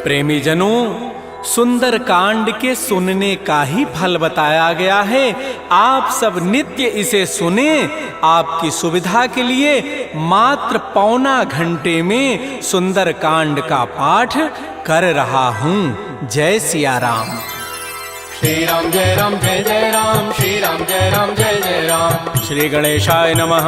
प्रेमी जनों, सुंदर कांड के सुनने का ही फल बताया गया है। आप सब नित्य इसे सुने। आपकी सुविधा के लिए मात्र पौना घंटे में सुंदर कांड का पाठ कर रहा हूँ। जय सिया राम। श्री राम जय राम, श्री राम जय जय राम। श्री गणेशाय नमः।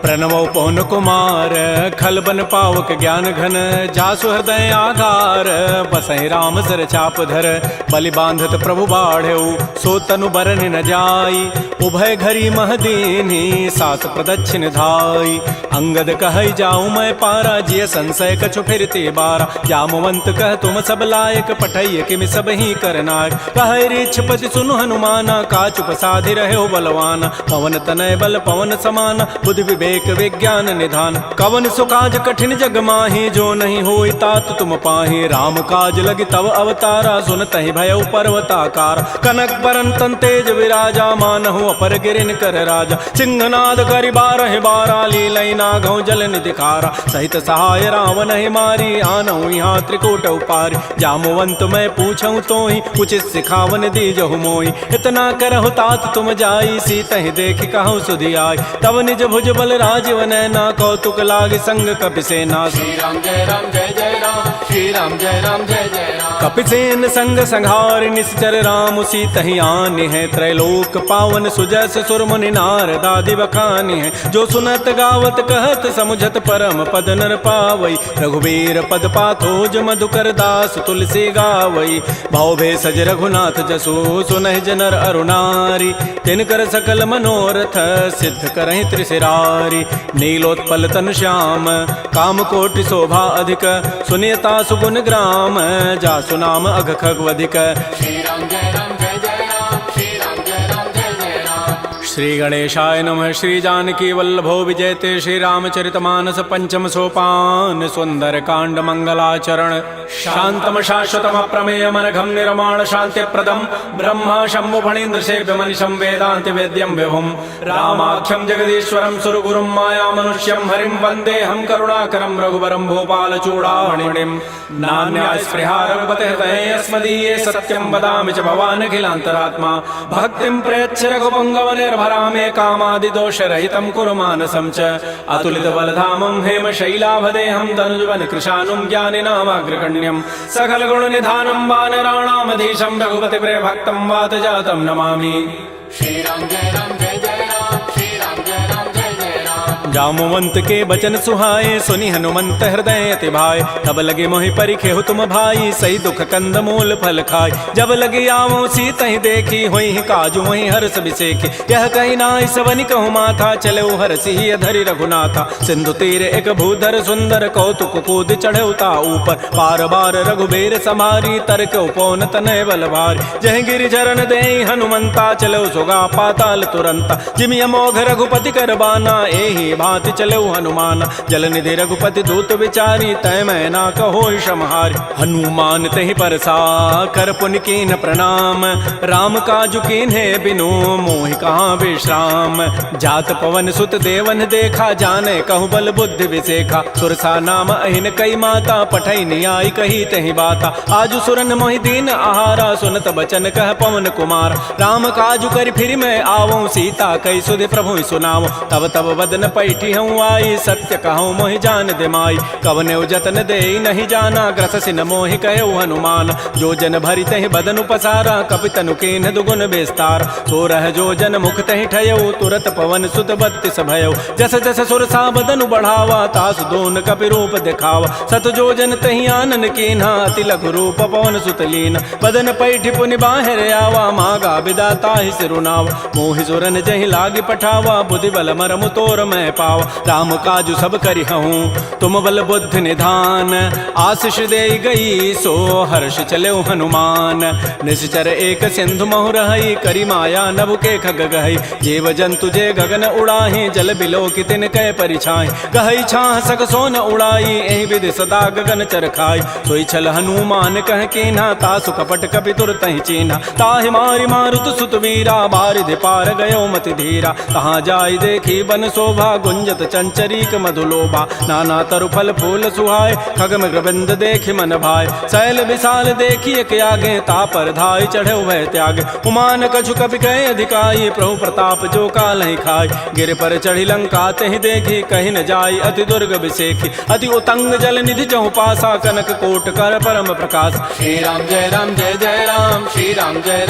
प्रणवो पवन कुमार, खल बन पावक ज्ञान घन, जासु हृदय आधार, बसहि राम सर चाप धर, बलि बांधत प्रभु बाढ़ऊ, सो तनु बरन न जाई, उभय घरी महदीनी, सात प्रदक्षिण धाई, अंगद कहई जाऊं मैं पारा, जिय संशय कछु फिरते बारा, जामवंत कह तुम सब लायक, पठैय किमि सब ही करनायक, कह छपति सुनु हनुमाना, काचुप साधि रहे बलवाना, पवन तनय बल पवन समाना, बुद्धि विवेक विज्ञान निधान, कवन सुकाज कठिन जग माही, जो नहीं होई तात तुम पाही, राम काज लगी तव अवतारा, सुनतहि भयउ पर्वताकार, कनक बरन तन तेज विराजा, मानहु अपर गिरिन कर राजा, सिंहनाद करि बारहि बारा, लीलई नागौ जल निधिखारा, सहित सहाय रावण ही मारी, आनहु यहाँ त्रिकूट उपारी, जामवंत मैं पूछऊं तोहि, उचित सिखावन दीजहु मोई, इतना करहु तात तुम जाई, सीतहि देखि कहु सुधि आई, तब निज भुज बल राजीव नैना, कौतुक लाग संग कपिसेना, श्री राम जय जय राम, श्री राम जय जय राम। कपिसेन संग संहार निश्चर राम, सीतहि आनि है, त्रैलोक पावन सुजस सुर मुनि नारद आदि बखानि है, जो सुनत गावत कहत समुझत परम पद नर पावई, रघुबीर पद पाथोज मधुकर दास तुलसी गावई, भाव भेषज रघुनाथ जसु सुनहि जनर अरुणारी, तिनकर सकल मनोरथ सिद्ध करहि त्रिशिरारी, नीलोत्पल तन श्याम काम कोटि शोभा अधिक, सुनियता सुगुण ग्राम, जासु नाम अघ खगवधिक, श्री राम जय राम, श्री राम जय जय राम। श्री गणेशाय नमः। श्री जानकी वल्लभो विजयते, श्री रामचरितमानस पंचम सोपान, सुंदर कांड मंगलाचरण, शांतम शाश्वतम अप्रमेयम अनघम निर्माण शांति प्रदम, ब्रह्मा शंभु फणीन्द्र सेव्य मनिषं वेदांति वेद्यं विभुम, रामाख्यम जगदीश्वरम सुरगुरुम माया मनुष्यम हरिम वंदे हम करुणाकरम रघुवरम भोपाल चूड़ामणिम, नान्या स्पृहा रघुपते हृदये अस्मदीये, सत्यम वदामि च भवान् अखिलान्तरात्मा, भक्तिं प्रयच्छ रघुपुंगव निर्भरामे, कामादि दोष रहितं कुरु मानसं च, अतुलित बलधामं हेम शैलाभदेहं, तनुजवन कृशानुं ज्ञानिनामाग्रगण्यं, सकल गुण निधानं वानराणामधीशं, रघुपति प्रिय भक्तं वात जातं नमामि। श्री राम जय राम, श्री राम जय जय राम। जामवंत के बचन सुहाए, सुनि हनुमंत हृदय अति भाए, तब लगे मोहि परिखेहु तुम भाई, सही दुख कंद मूल फल खाय, जब लगे आवो सीतहि देखी, होई काजु मोहि हर्ष बिसेखी, यह कही नाई सवनि कहु माथा, चले हरषि धरि रघुनाथा, सिंधु तीर एक भूधर सुंदर, कौतुक कूद चढ़े ता ऊपर, पार बार रघुबीर समारी, तर्क उपौन तनय बल भारी, जह गिरि चरण देहि हनुमंता, चलो सुगा पाताल तुरंता, जिमि अमोघ रघुपति करबाना, एहि भांति चले हनुमान, जल निधि रघुपति दूत विचारी, तय मैं ना कहो क्षमहारी, हनुमान तहि परसा कर पुनि कीन प्रणाम, राम काजु कीन्हे बिनु मोहि कहाँ विश्राम, जात पवन सुत देवन देखा, जाने कहु बल बुद्धि विसेखा, सुरसा नाम अहिन कई माता, पठई नियाई कही तहि बाता, आजु सुरन मोहि दीन आहारा, सुनत बचन कह पवन कुमार, राम काजु कर फिर मैं आवऊं, सीता कई सुधि प्रभु सुनाओ, तब तब वदन पैठी हूँ आई, सत्य कहूँ मोहि जान दे माई, कवने जतन दे नहीं जाना, ग्रस सिन मोहि कहो हनुमान, जो जन भरि तहि बदन उपसारा, कपितनु कीन दुगुन विस्तार, सो रह जो जन मुख तहि ठयो, तुरत पवन सुत बत्तिस भयो, जस जस सुरसा बदनु बढ़ावा, तासु दोन कपि रूप दिखावा, सत जो जन तहि आनन कीन्हा, अति लघु रूप पवन सुत लीन, बदन पैठि पुनि बाहिर आवा, मागा विदाता ही सिरुनावा, मोहि सुरन जहि लागी पठावा, बुद्धि बल मरमु तोर मैं पावा, राम काजु सब करि हूँ तुम बल बुद्धि निधान, आशीष दे गई सो हर्ष चले हनुमान, निश्चर एक सिंधु महु रही, करी माया नभ के खग गहई, जीव जंतु जे गगन उड़ाही, जल बिलो कि तिन कै परिछाई, गहई छाह सक सोन उड़ाई, एहि विधि सदा गगन चरखाई, सोई छल हनुमान कह कीन्हा, तासु कपट कपि तुरतहि चीन्हा, ताहि मारि मारुत सुत वीरा, बारिधि पार गयो मति धीरा, कहाँ जाय देखी बन शोभा, गुंजत चंचरीक मधुलोभा नाना तरु फल फूल सुहाय खग मृगबिंद देखि मन भाय शैल विशाल देखिए के आगे तापर धाय चढ़े वह त्याग उमान कछु कपि कहे अधिकाई प्रभु प्रताप जो काल ही खाय गिर पर चढ़ी लंका तहि देखी कहीं न जाय अति दुर्ग विसेखी अति उतंग जल निधि चहु पासा कनक कोट कर परम प्रकाश श्री राम जय जय राम श्री राम जय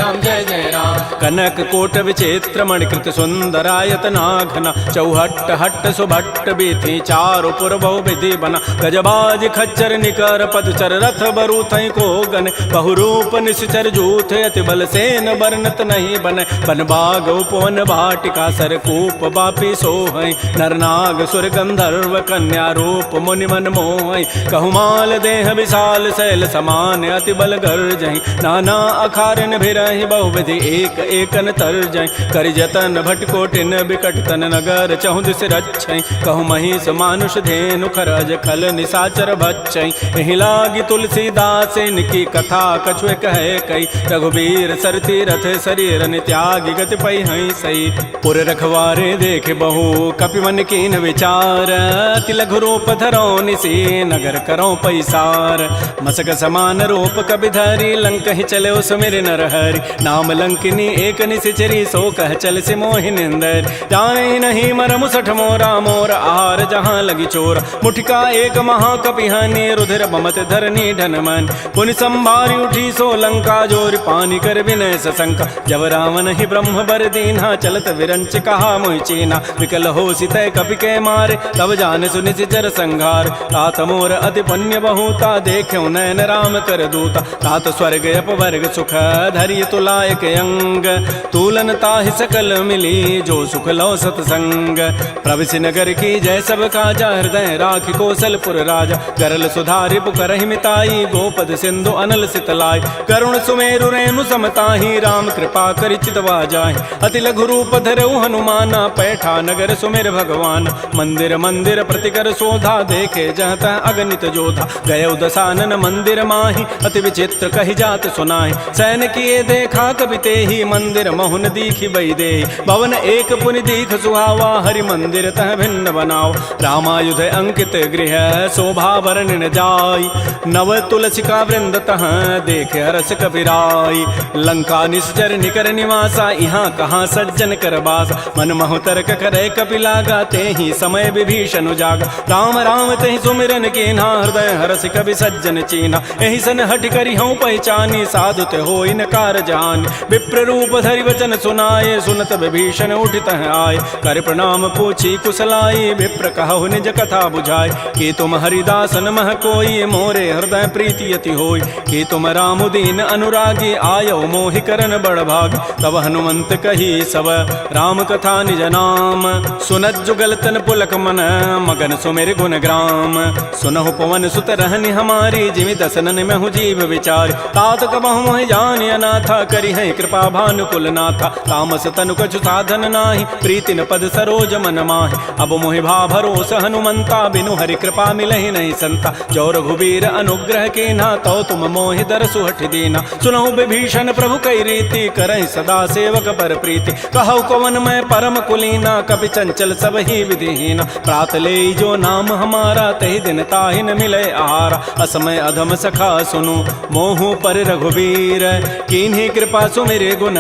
जय राम कनक कोट विचित्र मणिकृत सुंदरायत नाघना चौहट्ट हट्ट सुभट्ट बीथी चारु पुर बहु विधि बना गजबाज खच्चर निकर पदचर रथ बरु थई को गन बहुरूप निश्चर जूथ अति बल सेन वर्णत नहीं बन बन बाग उपवन भाटिका सरकूप बापी सोहै नरनाग सुर गंधर्व कन्या रूप मुनि मन मोहै कहुमाल देह विशाल शैल समान अति बल गर्जहि नाना अखारन भिरहि बहुविधि एक एकन तरजहि करि जतन भटकोटिन बिकट तन नगर चहु दिस रक्षै कहु महिष मानुष धेनु खरज खल निसाचर भक्षै एहि लागी तुलसीदास इनकी कथा कछुए कहे कई रघुबीर सरथी रथ शरीर त्यागी गति पै हई सही पुर रखवारे देख बहु कपि मन कीन विचार अति लघु रूप धरो निसी नगर करो पैसार मसक समान रूप कबि धरी लंक ही चले सुमिर नर हरि नाम लंकिनी एक निसिचरी सो कह चल से मोहि निंदर जाने नहीं मर मुसठ मोरा मोर आहार जहाँ लगी चोर मुठिका एक महाकपिहानी रुधिर बमत धरनी ढन मन पुनि संभारी उठी सो लंका जोर पानी कर विनय सशंका जब रावण ही ब्रह्म बर दीन्हा चलत विरंच कहा मोहि चीना विकल हो सितय कपि के मारे तब जान सुनि सिचर संघार तात मोर अति पुण्य बहुता देख्यो नयन राम कर दूता तात स्वर्ग अपवर्ग सुख धरिय तुलायक अंग तूलन ताहि सकल मिली जो सुख लो सतसंग प्रविश नगर की जय सब काजा हृदय राखि कौशलपुर राजा गरल सुधारि पुकरहि मिताई गोपद सिंधु अनल सितलाई करुण सुमेरु रेणु समताहि राम कृपा करि चितवा जाहि अति लघु रूप धरऊ हनुमाना पैठा नगर सुमेर भगवान मंदिर मंदिर प्रतिकर शोधा देखे जहत अगणित जोधा गय दसानन मंदिर माहि अति विचित्र कहि जात सुनाहि सैन किए देखा कपि तेहि मंदिर महुन दीखि बई दे भवन एक पुनि दीख सुहावा हरि मंदिर तह भिन्न बनाओ रामायुध अंकित गृह शोभा वर्णन जाय नव तुलसिका वृंद तह देख हरस कपिराई लंका निश्चर निकर निवासा यहाँ कहाँ सज्जन कर बास मन महु तर्क करे कपि लागा तेहि समय विभीषण जागा राम राम तेहि सुमिरन कीन्हा हृदय हरस कवि सज्जन चीना एहि सन हट करि हूँ पहचानी साधु ते होई न कार जान विप्र रूप धरि वचन सुनाए सुनत विभीषण उठित आए कर प्रणाम पूछी कुशलाई विप्र कहु निज कथा बुझाए कि तुम हरिदासन मह कोई मोरे हृदय प्रीति अति होई कि तुम राम दीन अनुरागी आयो मोहि करन बड़ भाग तब हनुमंत कही सब राम कथा निज नाम सुनत जुगल तन पुलक मन मगन सुमेर गुण ग्राम सुनहु पवन सुत रहनि हमारी जिमि दसनन महु जीव विचार तात कबहु मोहि जान अनाथा करि है कृपा भानुकुल नाथा तामस तनु कछु साधन नाही प्रीति न पद सरोज मन माहि अब मोहि भा भरोस हनुमंता बिनु हरि कृपा मिलहि नहीं संता जो रघुबीर अनुग्रह कीन्हा तो तुम मोहि दरसु हठि दीना सुनहु विभीषण प्रभु कई रीति करहि सदा सेवक पर प्रीति कहु कवन मैं परम कुलीना कपि चंचल सब ही विधिहीना प्रात ले जो नाम हमारा तहि दिन ताहि न मिले आहारा असमय अधम सखा सुनु मोहु पर रघुबीर कीन्ही कृपा सुमिरे गुण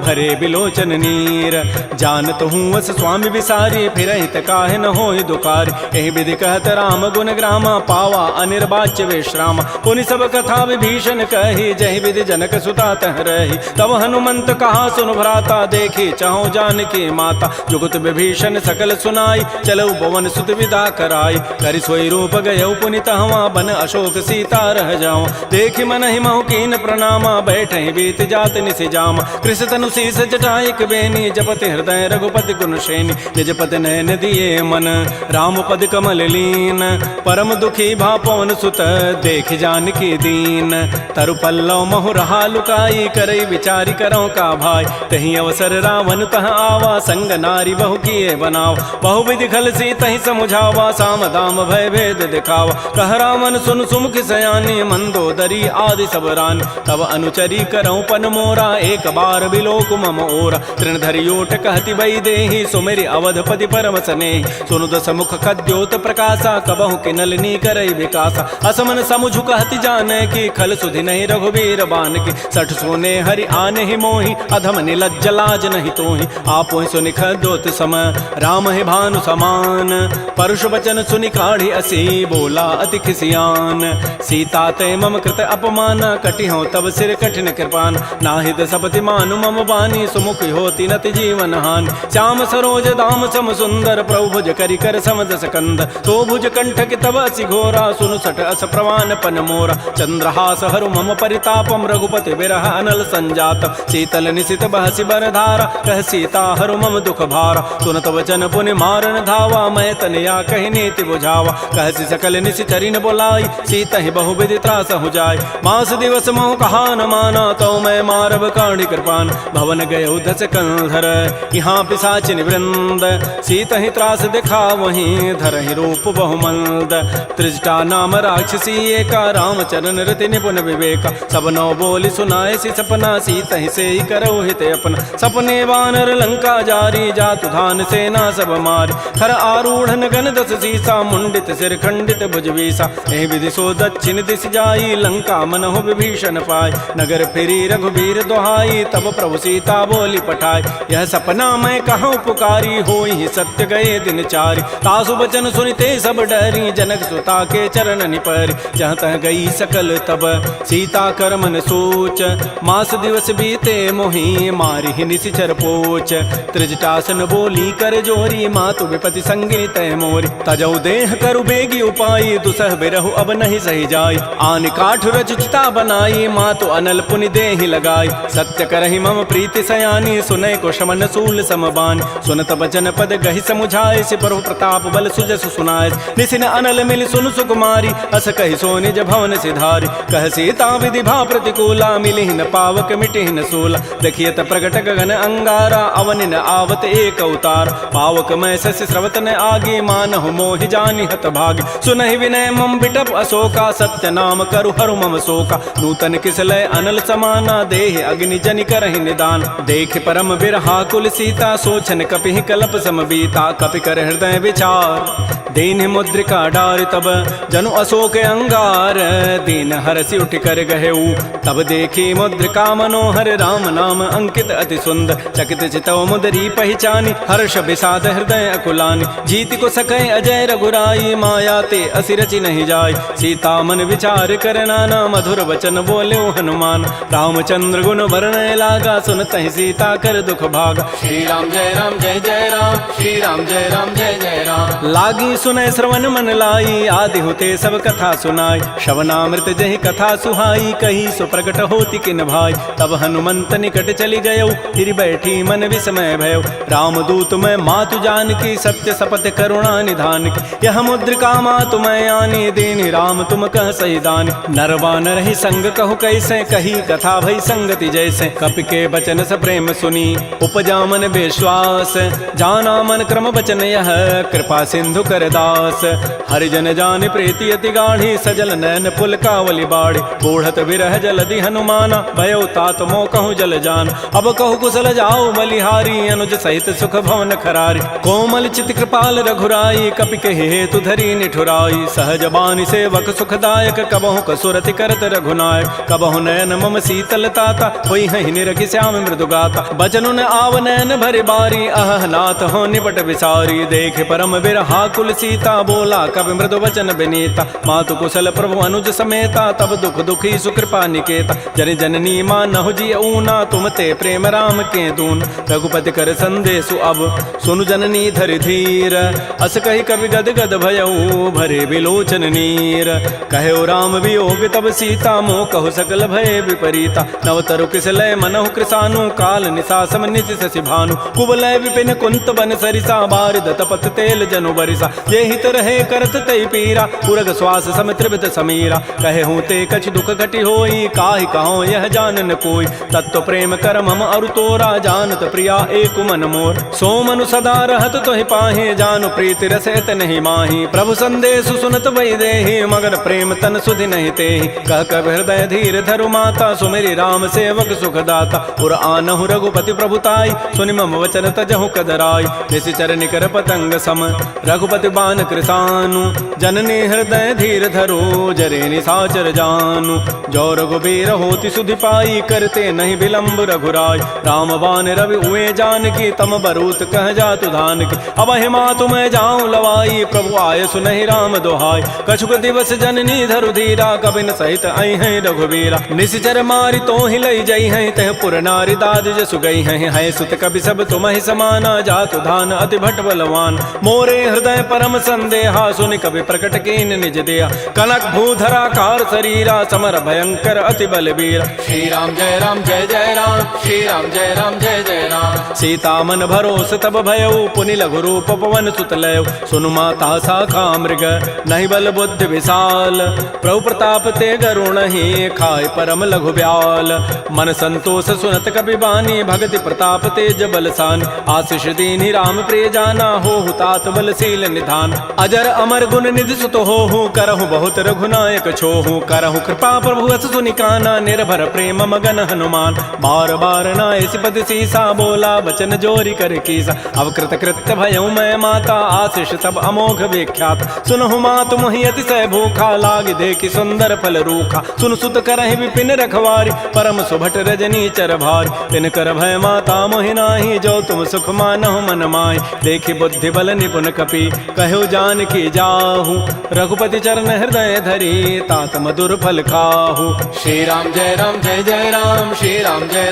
भरे बिलोचन नीर जानत हूँ वस स्वामी विसारी फिर हित काहे न होहि दुकारी एहि विधि कहत राम गुण ग्रामा पावा अनिर्वाच्य विश्राम पुनि सब कथा विभीषण कही जहि विधि जनक सुता तह रही तब हनुमंत कहा सुन भ्राता देखी चाहो जानकी माता जुगत विभीषण सकल सुनाई चलो पवन सुत विदा कराई करि सोई रूप गयौ पुनि तहवा बन अशोक सीता रह जाओ देखि मन ही महु कीन प्रणामा बैठे बीत जात निसि जामा कृष तनु शीस जटाइक बेनी जपति हृदय रघुपति गुण श्रेणी निजपति नयन दिए मन राम पद कमल लीन परम दुखी भा पवन सुत देख जानकी दीन तरु पल्लव महु रहा लुकाई करई विचारी करो का भाई तही अवसर रावण तह आवा संग नारी बहु किए बनाव बहु विधि खल सी तही समुझावा साम दाम भय भेद दिखावा कह रावण सुन सुमुख सयानी मंदोदरी आदि सब रानी तब अनुचरी करौ पन मोरा एक बार बिलोक मम ओरा तृण धरियोट कहति बई देहि सुमेरि अवधपति परम वसने सुनु दस मुख खद्योत प्रकाशा कबहु के नलिनी करई विकासा असमन समुझु कहति जाने की खल सुधि नहीं रघुबीर बान की सठ सोने हरि आने ही मोहि अधम निलज्ज लाज नहीं तोहि आपो सुनि खद्योत सम राम है भानु समान परुष वचन सुनि काढ़ी असी बोला अति खिसियान सीता ते मम कृत अपमान कटि हो तब सिर कठिन कृपान नाहिद सपति मानु मम बानी सुमुख होती नति जीवन हान श्याम सरोज दाम सम सुंदर प्रभु भुज करि कर समदस कंद तो भुज कंठ कि तब असि घोरा सुनु सठ अस प्रवान पन मोरा चंद्रहास हरु मम परितापम रघुपति बिरह अनल संजात शीतल निशित बहसि बर धारा कह सीता हरु मम दुख भारा सुनत वचन पुनि मारन धावा मैं तनया कहि नीति बुझावा कहसि सकल निशि चरिन बोलाई सीता ही बहु विधि त्रास हो जाय मास दिवस मोह कहा न माना तो मैं मारब काढ़ी कृपान भवन गय उधस कंधर यहाँ पिशाचिन वृंद सीता ही त्रास दिखा वहीं धर ही रूप बहुमंद त्रिजटा नाम राक्षसी एका रामचरण रति निपुण विवेका सब नौ बोली सुनाए सी सपना सीता ही से ही करो हित अपना सपने वानर लंका जारी जातु धान सेना सब मारी खर आरूढ़ गन दस सीसा मुंडित सिर खंडित भुजवीसा एहि विधि सो दक्षिण दिश जाई लंका मनहु विभीषण पाय नगर फिरी रघुबीर दोहाई तब प्रभु सीता बोली पठाई यह सपना मैं कहूँ पुकारी होई सत्य गए दिन चारी तासु बचन सुनिते सब डरी जनक सुता के चरण निपरि जहाँ तह गई सकल तब सीता कर मन सोच मास दिवस बीते मोहि मारी ही निशिचर पोच त्रिजटासन बोली कर जोरी मातु विपति संगे तय मोरी तजौ देह करु बेगी उपाई दुसह बिरहु अब नहीं सही जाय आन काठ रचिता बनाई मातु अनल पुनि देहि लगाई सत्य करहि मम प्रीति सयानी सुनय को शमन सूल समबान सुनत बचन पद गहि समुझाए सि प्रभु प्रताप बल सुजस सुनाय निसिन अनल मिल सुन सुकुमारी अस कहि सो निज भवन सिधारी कह सीता विधि भा प्रतिकूला मिलि न पावक मिटि न सूला देखियत प्रगट गगन अंगारा अवनि न आवत एक अवतार पावक मैं शशि स्रवत न आगे मानहु मोहि जानि हत भागी सुनहि विनय मम बिटप अशोका सत्य नाम करु हरु मम शोका नूतन किसलय अनल समाना देह अग्नि जनि करहि निदान देख परम बिरहा कुल सीता सोचन कपि कलप समबीता कपि कर हृदय विचार दीन मुद्रिका डार तब जनु अशोक अंगार दीन हरसि उठ कर गहेऊ तब देखी मुद्रिका मनोहर राम नाम अंकित अति सुंदर चकित चितव मुदरी पहचानी हर्ष विषाद हृदय अकुलानी जीत को सकै अजय रघुराई माया ते असि रचि नहीं जाय सीता मन विचार कर नाना मधुर वचन बोले हनुमान रामचंद्र गुण वर्णय लागा सुनत ही सीता कर दुख भागा श्री राम जय राम जय जय राम श्री राम जय राम जय जय राम लागी सुनय श्रवण मन लाई आदि होते सब कथा सुनाई श्रवणामृत जहि कथा सुहाई कही सो प्रकट होती किन भाई तब हनुमंत निकट चली गयो फिर बैठी मन विस्मय भयो रामदूत मैं मातु जान की सत्य शपथ करुणा निधान की यह मुद्रिका मातु मैं आनी दीन राम तुम कह सही दान नरवा नर ही संग कहु कैसे कही कथा भई संगति जैसे कपि के बचन स प्रेम सुनी उपजा मन विश्वास जाना मन क्रम बचन यह कृपा सिंधु कर दास हरिजन जान प्रीति अति गाढ़ी सजल नैन पुल कावली बाढ़ी बूढ़त विरह जलधि हनुमाना भयो तात मो कहूँ जल जान अब कहु कुशल जाओ बलिहारी अनुज सहित सुख भवन खरारी कोमल चित कृपाल रघुराई कपि के हेतु धरी निठुराई सहज बानी सेवक सुखदायक कबहु कसुरति करत रघुनायक कबहु नयन मम शीतल ताता होई हहि निरखि श्याम मृदु गाता बचनु न आव नयन भरि बारी अह नाथ हो निपट विसारी देख परम बिरहा कुल सीता बोला कवि मृदु वचन विनीता मातु कुशल प्रभु अनुज समेता तब दुख दुखी सुकृपा निकेता जन जननी मानहु जी ऊना तुम ते प्रेम राम के दून रघुपति कर संदेशु अब सुनु जननी धरि धीर अस कही कवि गद गद भयऊ भरे विलोचन नीर कहो राम वियोग तब सीता मोह कहु सकल भय विपरीता नवतरु किसलय मनहु कृसानु काल निशासम निशि शशि भानु कुवलय विपिन कुंत बन सरिसा बारिद तपत तेल जनु बरिसा ये हित रहे करत तई पीरा उरग श्वास सम त्रिभित समीरा कहे हूँ ते कछ दुख घटी होई काहि कहो यह जानन कोई तत्व प्रेम कर मम अरु तोरा जानत प्रिया एक मन मोर सो मनु सदा रहत तोहि पाहि जानु प्रीति रसत नहीं माही प्रभु संदेश सुनत वही देहि मगन प्रेम तन सुधि नहीं तेहि कह कब हृदय धीर धरु माता सुमेरी राम सेवक सुख दाता उर आनहु रघुपति प्रभुताई सुनि मम वचन तजहु कदराई निशिचर निकर पतंग सम रघुपति बान कृसानु जननी हृदय धीर धरो जरे निसाचर जानु जो रघुबीर होति सुधि पाई करते नहीं विलंब रघुराय राम बान रवि उए जान की तम बरूत कह जातु धान की अब हिमा तुम्हें जाऊं लवाई प्रभु आय सुनहि राम दोहाई कछुक दिवस जननी धरु धीरा कबिन सहित आई हैं रघुबीरा निशिचर मारी तो ही लई जई हैं तह पुर नारी दाद जसु गई हैं सुत कवि सब तुम ही समाना जातु धान अति भट बलवान मोरे हृदय परम संदेहा सुनि कवि प्रकट कीन निज दिया कनक भूधरा कार शरीरा समर भयंकर अति बलबीरा श्री राम जय राम श्री राम जय जय राम सीता मन भरोस तब भयउ पुनि लघु रूप पवन सुत लय सुनु माता शाखा मृग नहीं बल बुद्धि विशाल प्रभु प्रताप ते गरुण ही खाय परम लघु ब्याल मन संतोष सुनत कपि बानी भगति प्रताप तेज बलसान आशीष दीनि राम प्रिय जाना हो तात बलशील निधान अजर अमर गुण निधि सुत हो करहु बहुत रघुनायक छोहु करहु कृपा प्रभु अस सुनि काना निर्भर प्रेम मगन हनुमान बार बार नाय सिपति सीसा बोला बचन जोरी कर कीसा अब कृत कृत्य भयउ मैं माता आशीष तब अमोघ विख्यात सुनहु मातु मोहि अतिशय भूखा लाग देखि सुंदर फल रूखा सुन सुत करहि विपिन रखवारी परम सुभट रजनी चर भारी तिन कर भय माता मोहि नाही जो तुम सुख मानहु मन माहि देखि बुद्धि बल निपुण कपि कहु जान की जाहु रघुपति चरण हृदय धरी तात मधुर फल खाहु श्री राम जय जय राम श्री राम जय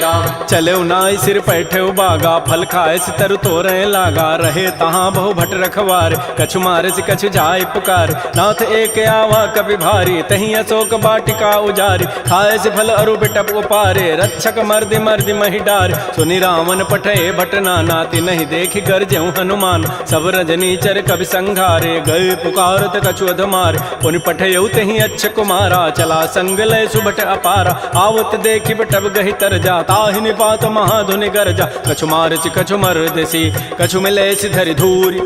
राम चले नाई सिर पैठे बागा फल खाए सितर तोरे लागा रहे तहाँ बहु भट रखवार कछु मारे से कछु जाय पुकार नाथ एक आवा कपि भारी तही अशोक बाटिका उजारी खाए से फल अरु बिटप उपारे रक्षक मर्दि मर्दि मही डार सुनि रावण पठे भट नाति नहीं देखि गरजेउ हनुमान सब रजनी चर कवि संघारे गए पुकारत कछु अधमार पुनि पठयउ तही अच्छ कुमारा चला संग लय सुभट अपारा आवत देखि बटब गहि तर जा ताहि निपात महाधुनि गरजा कछु मारचि कछु मर्दसी कछु मिले धरि धूरी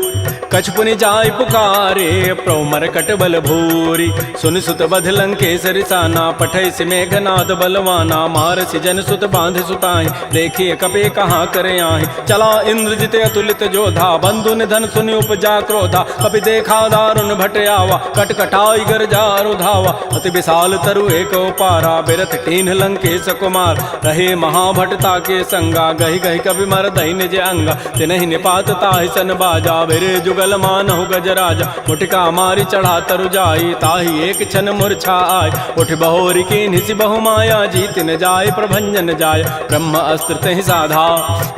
कछु पुनि जाय पुकारे प्रभु मरकट बल भूरी सुन सुत बध लंकेसरि साना पठै सि मेघनाद बलवाना मारसि जन सुत बांध सुताई देखिए कपे कहाँ करे आहि चला इंद्रजित अतुलित जोधा बंधु निधन सुनि उपजा क्रोधा कपि देखा दारुण भट आवा कटकटाई गरजा रुधावा अति विशाल तरु एक पारा बिरथ कीन्ह लंकेश कुमार रहे महाभटता के संगा गहि गहि कवि मर दहि निज अंगा तिनहि निपात ताहि सन बाजा बिरे जुगल मानहु गजराजा मुटिका मारी चढ़ा तरु जाई ताहि एक क्षण मूर्छा आय उठ बहोरी की निसि बहु माया जीत न जाय प्रभंजन जाय ब्रह्म अस्त्र तहि साधा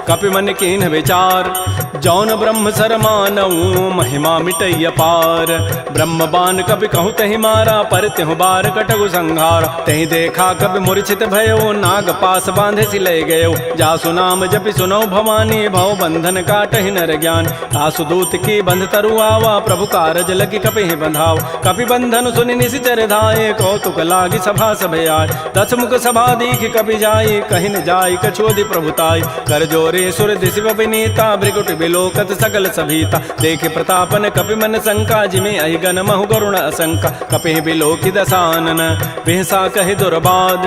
कपि मन कीन्ह विचार जौन ब्रह्म सर मानऊ महिमा मिटैय पार ब्रह्म बान कपि कहु तहि मारा पर तिहु बार कटगु संहार तहि देखा कपि मूर्छित भयो नाग पास बांधे सि लय गयो जासु नाम जपि सुनौ भवानी भव बंधन काटहि नर ज्ञान तासु दूत की बंध तरु आवा प्रभु कारज लगी कपि बंधाव कपि बंधन सुनि निशिचर धाये कौतुक लागी सभा सभे आय दस मुख सभा दीख कपि जाई कहि न जाई कछोदि प्रभुताई कर जोरे सुर दिशि विनीता भृगुट बिलोकत सकल सभीता देखे प्रतापन कपि मन शंका जिमे अहि गन महु गरुण असंका कपि बिलोकि दसानन बिहसा कहि दुर्बाद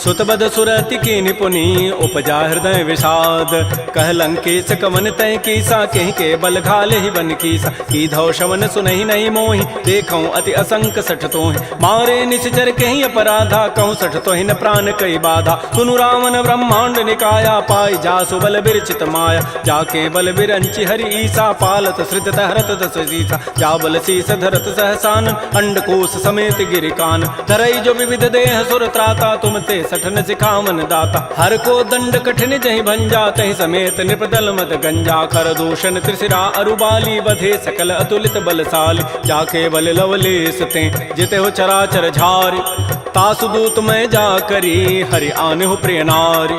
सुतबद सुरति की निपुनी उपजा हृदय विषाद कह लंकेश कवन तय कीसा कहि के बल घाले ही बन कीसा की धौ शवन सुनहि नहीं मोहि देखौ अति असंक सठ तोहि मारे निश्चर कहि अपराधा कहूँ सठ तोहि न प्राण कई बाधा सुनु रावण ब्रह्मांड निकाया पाई जासु बल बिरचित माया जाके बल बिरंचि हरि ईसा पालत सृत हरत दस सीसा जा बल शीस धरत सहसान अंडकोश समेत गिरिकान धरई जो विविध देह सुर त्राता तुम ते सठन सिखावन दाता हर को दंड कठिन जहि भंजा तहि समेत निपदल मत गंजा खर दूषण त्रिशिरा अरुबाली बधे सकल अतुलित बलशाली जाके बल लवलेस ते जिते हो चराचर झारी तासु दूत में जा करी हरि आने हो प्रिय नारी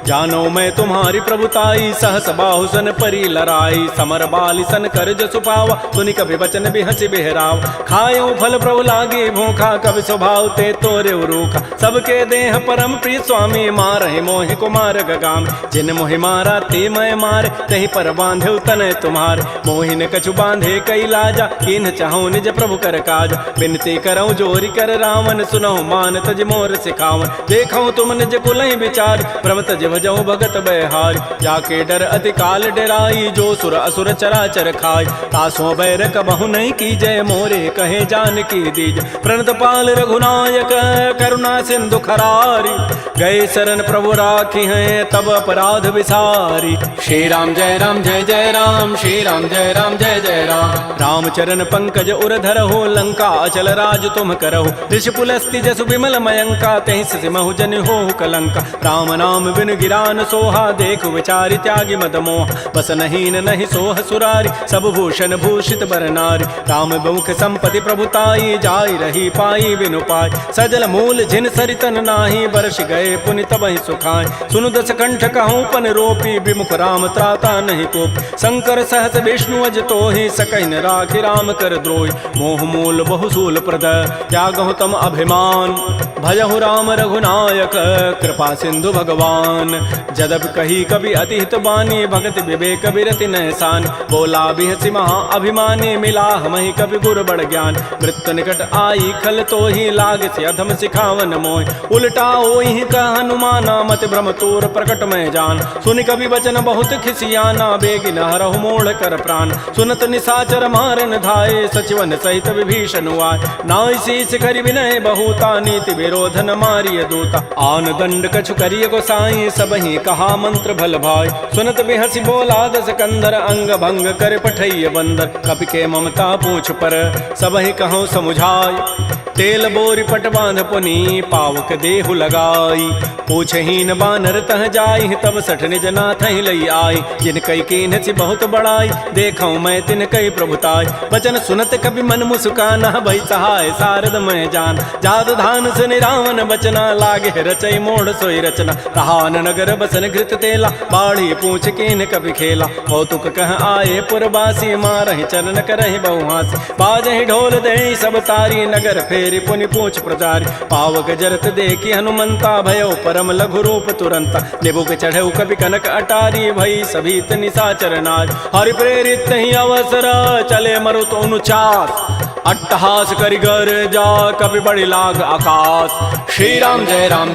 जानो मैं तुम्हारी प्रभुताई, सहस बाहु सन परी लराई, समर बाली सन कर जसु पावा, सुनि कभी वचन भी हंसी बिहराव। खायो फल प्रभु लागे भूखा, कभी स्वभाव ते तोरे रूखा, सबके देह परम प्रिय स्वामी, मारहि मोहि कुमार गगाम। जिन मोहि मारा ते मैं मारे, तही पर बांधे तनय तुम्हारे, मोहिन कछु बांधे कई लाजा, किन चाहूं निज प्रभु कर काज। बिनती करऊं जोरी कर रावण, सुनहु मान तज मोर सिखावन। देखऊं तुम निज कुलहि विचार, प्रभ तज भजऊं भगत बहारी। जाके डर अति काल डराई, जो सुर असुर चराचर खाई, तासो बैर कबहु नहीं की जय, मोरे कहे जान की दीज। प्रणत पाल रघुनायक करुणा सिंधु खरारी, गए शरण प्रभु राखी हैं तब अपराध विसारी। श्री राम जय राम, श्री राम जय जय राम। रामचरण पंकज उर धरहु, लंका अचल राज तुम करहु। ऋषि पुलस्ति जसु विमल मयंका, तहि सिमहु जन होहु कलंका। राम नाम बिन गिरान सोहा, देखु विचारि त्यागी मद मोह। बस नहीं नहीं सोह सुरारी, सब भूषण भूषित बर नारी। राम बहुख संपत्ति प्रभुताई, जाई रही पाई बिनु पाई। सजल मूल जिन सरितन नाही, बरस गए पुनि तबहि सुखाय। सुनु दस कंठ कहूँ पन रोपी, विमुख राम त्राता नहीं कोप। शंकर सहस विष्णु अज तोहि, सकहि न राखि राम कर द्रोही। मोह मूल बहुसूल प्रद, त्यागहु तम अभिमान। भजहु राम रघुनायक, कृपा सिंधु भगवान। जदब कही कवि अति हित बानी, भगत विवेक बिरति नहसान। बोला बिहसि महा अभिमानी, मिला हमहि कवि गुर बड़ ज्ञान। मृत्यु निकट आई खल तोहि, लाग से अधम सिखावन मोहि। उल्टा ओहि कह हनुमाना, मति भ्रम तोर प्रकट में जान। सुनि कवि वचन बहुत खिसियाना, बेगिन हरहु मोड़ कर प्राण। सुनत निशाचर मारन धाये, सचिवन सहित विभीषण आए। नाई शीस करि विनय बहुता, नीति विरोध न मारिय दूता। आन दंड कछु करिय गोसाई, सबहि कहा मंत्र भल भाई। सुनत बिहसि बोला दस कंधर, अंग भंग कर पठैय बंदर। कपि के ममता पूछ पर, सबहि कहूँ समुझाई। तेल बोरी पट बांध पुनि, पावक देहु लगाई। पूछहीन बानर तह जाई, तब सठ निज नाथ लई आई। जिन कई कीन्हसि बहुत बड़ाई, देखऊं मैं तिन कई प्रभुताई। वचन सुनत कभी मन मुस्काना, भई सहाय सारद मैं जान। जात धान सुनि रावण बचना, लागे रचई मोड़ सोई रचना। कहान नगर बसन घृत तेला, बाढ़ी पूछ कीन कभी खेला। कौतुक कह आए पुरवासी, मारहि चरण करहि बहुहासी। बाजहि ढोल देहि सब तारी, नगर फेरि पुनि पूछ प्रचारी। पावक जरत देखी हनुमंता, भयो परम लघु रूप तुरंता। निबुक चढ़ऊ कवि कनक अटारी, भई सभीत निशाचर नाज। हरि प्रेरित ही अवसर, चले मरुत अनुचास। अट्टहास करिगर जा, कवि बड़ी लाग आकाश। श्री राम जय राम,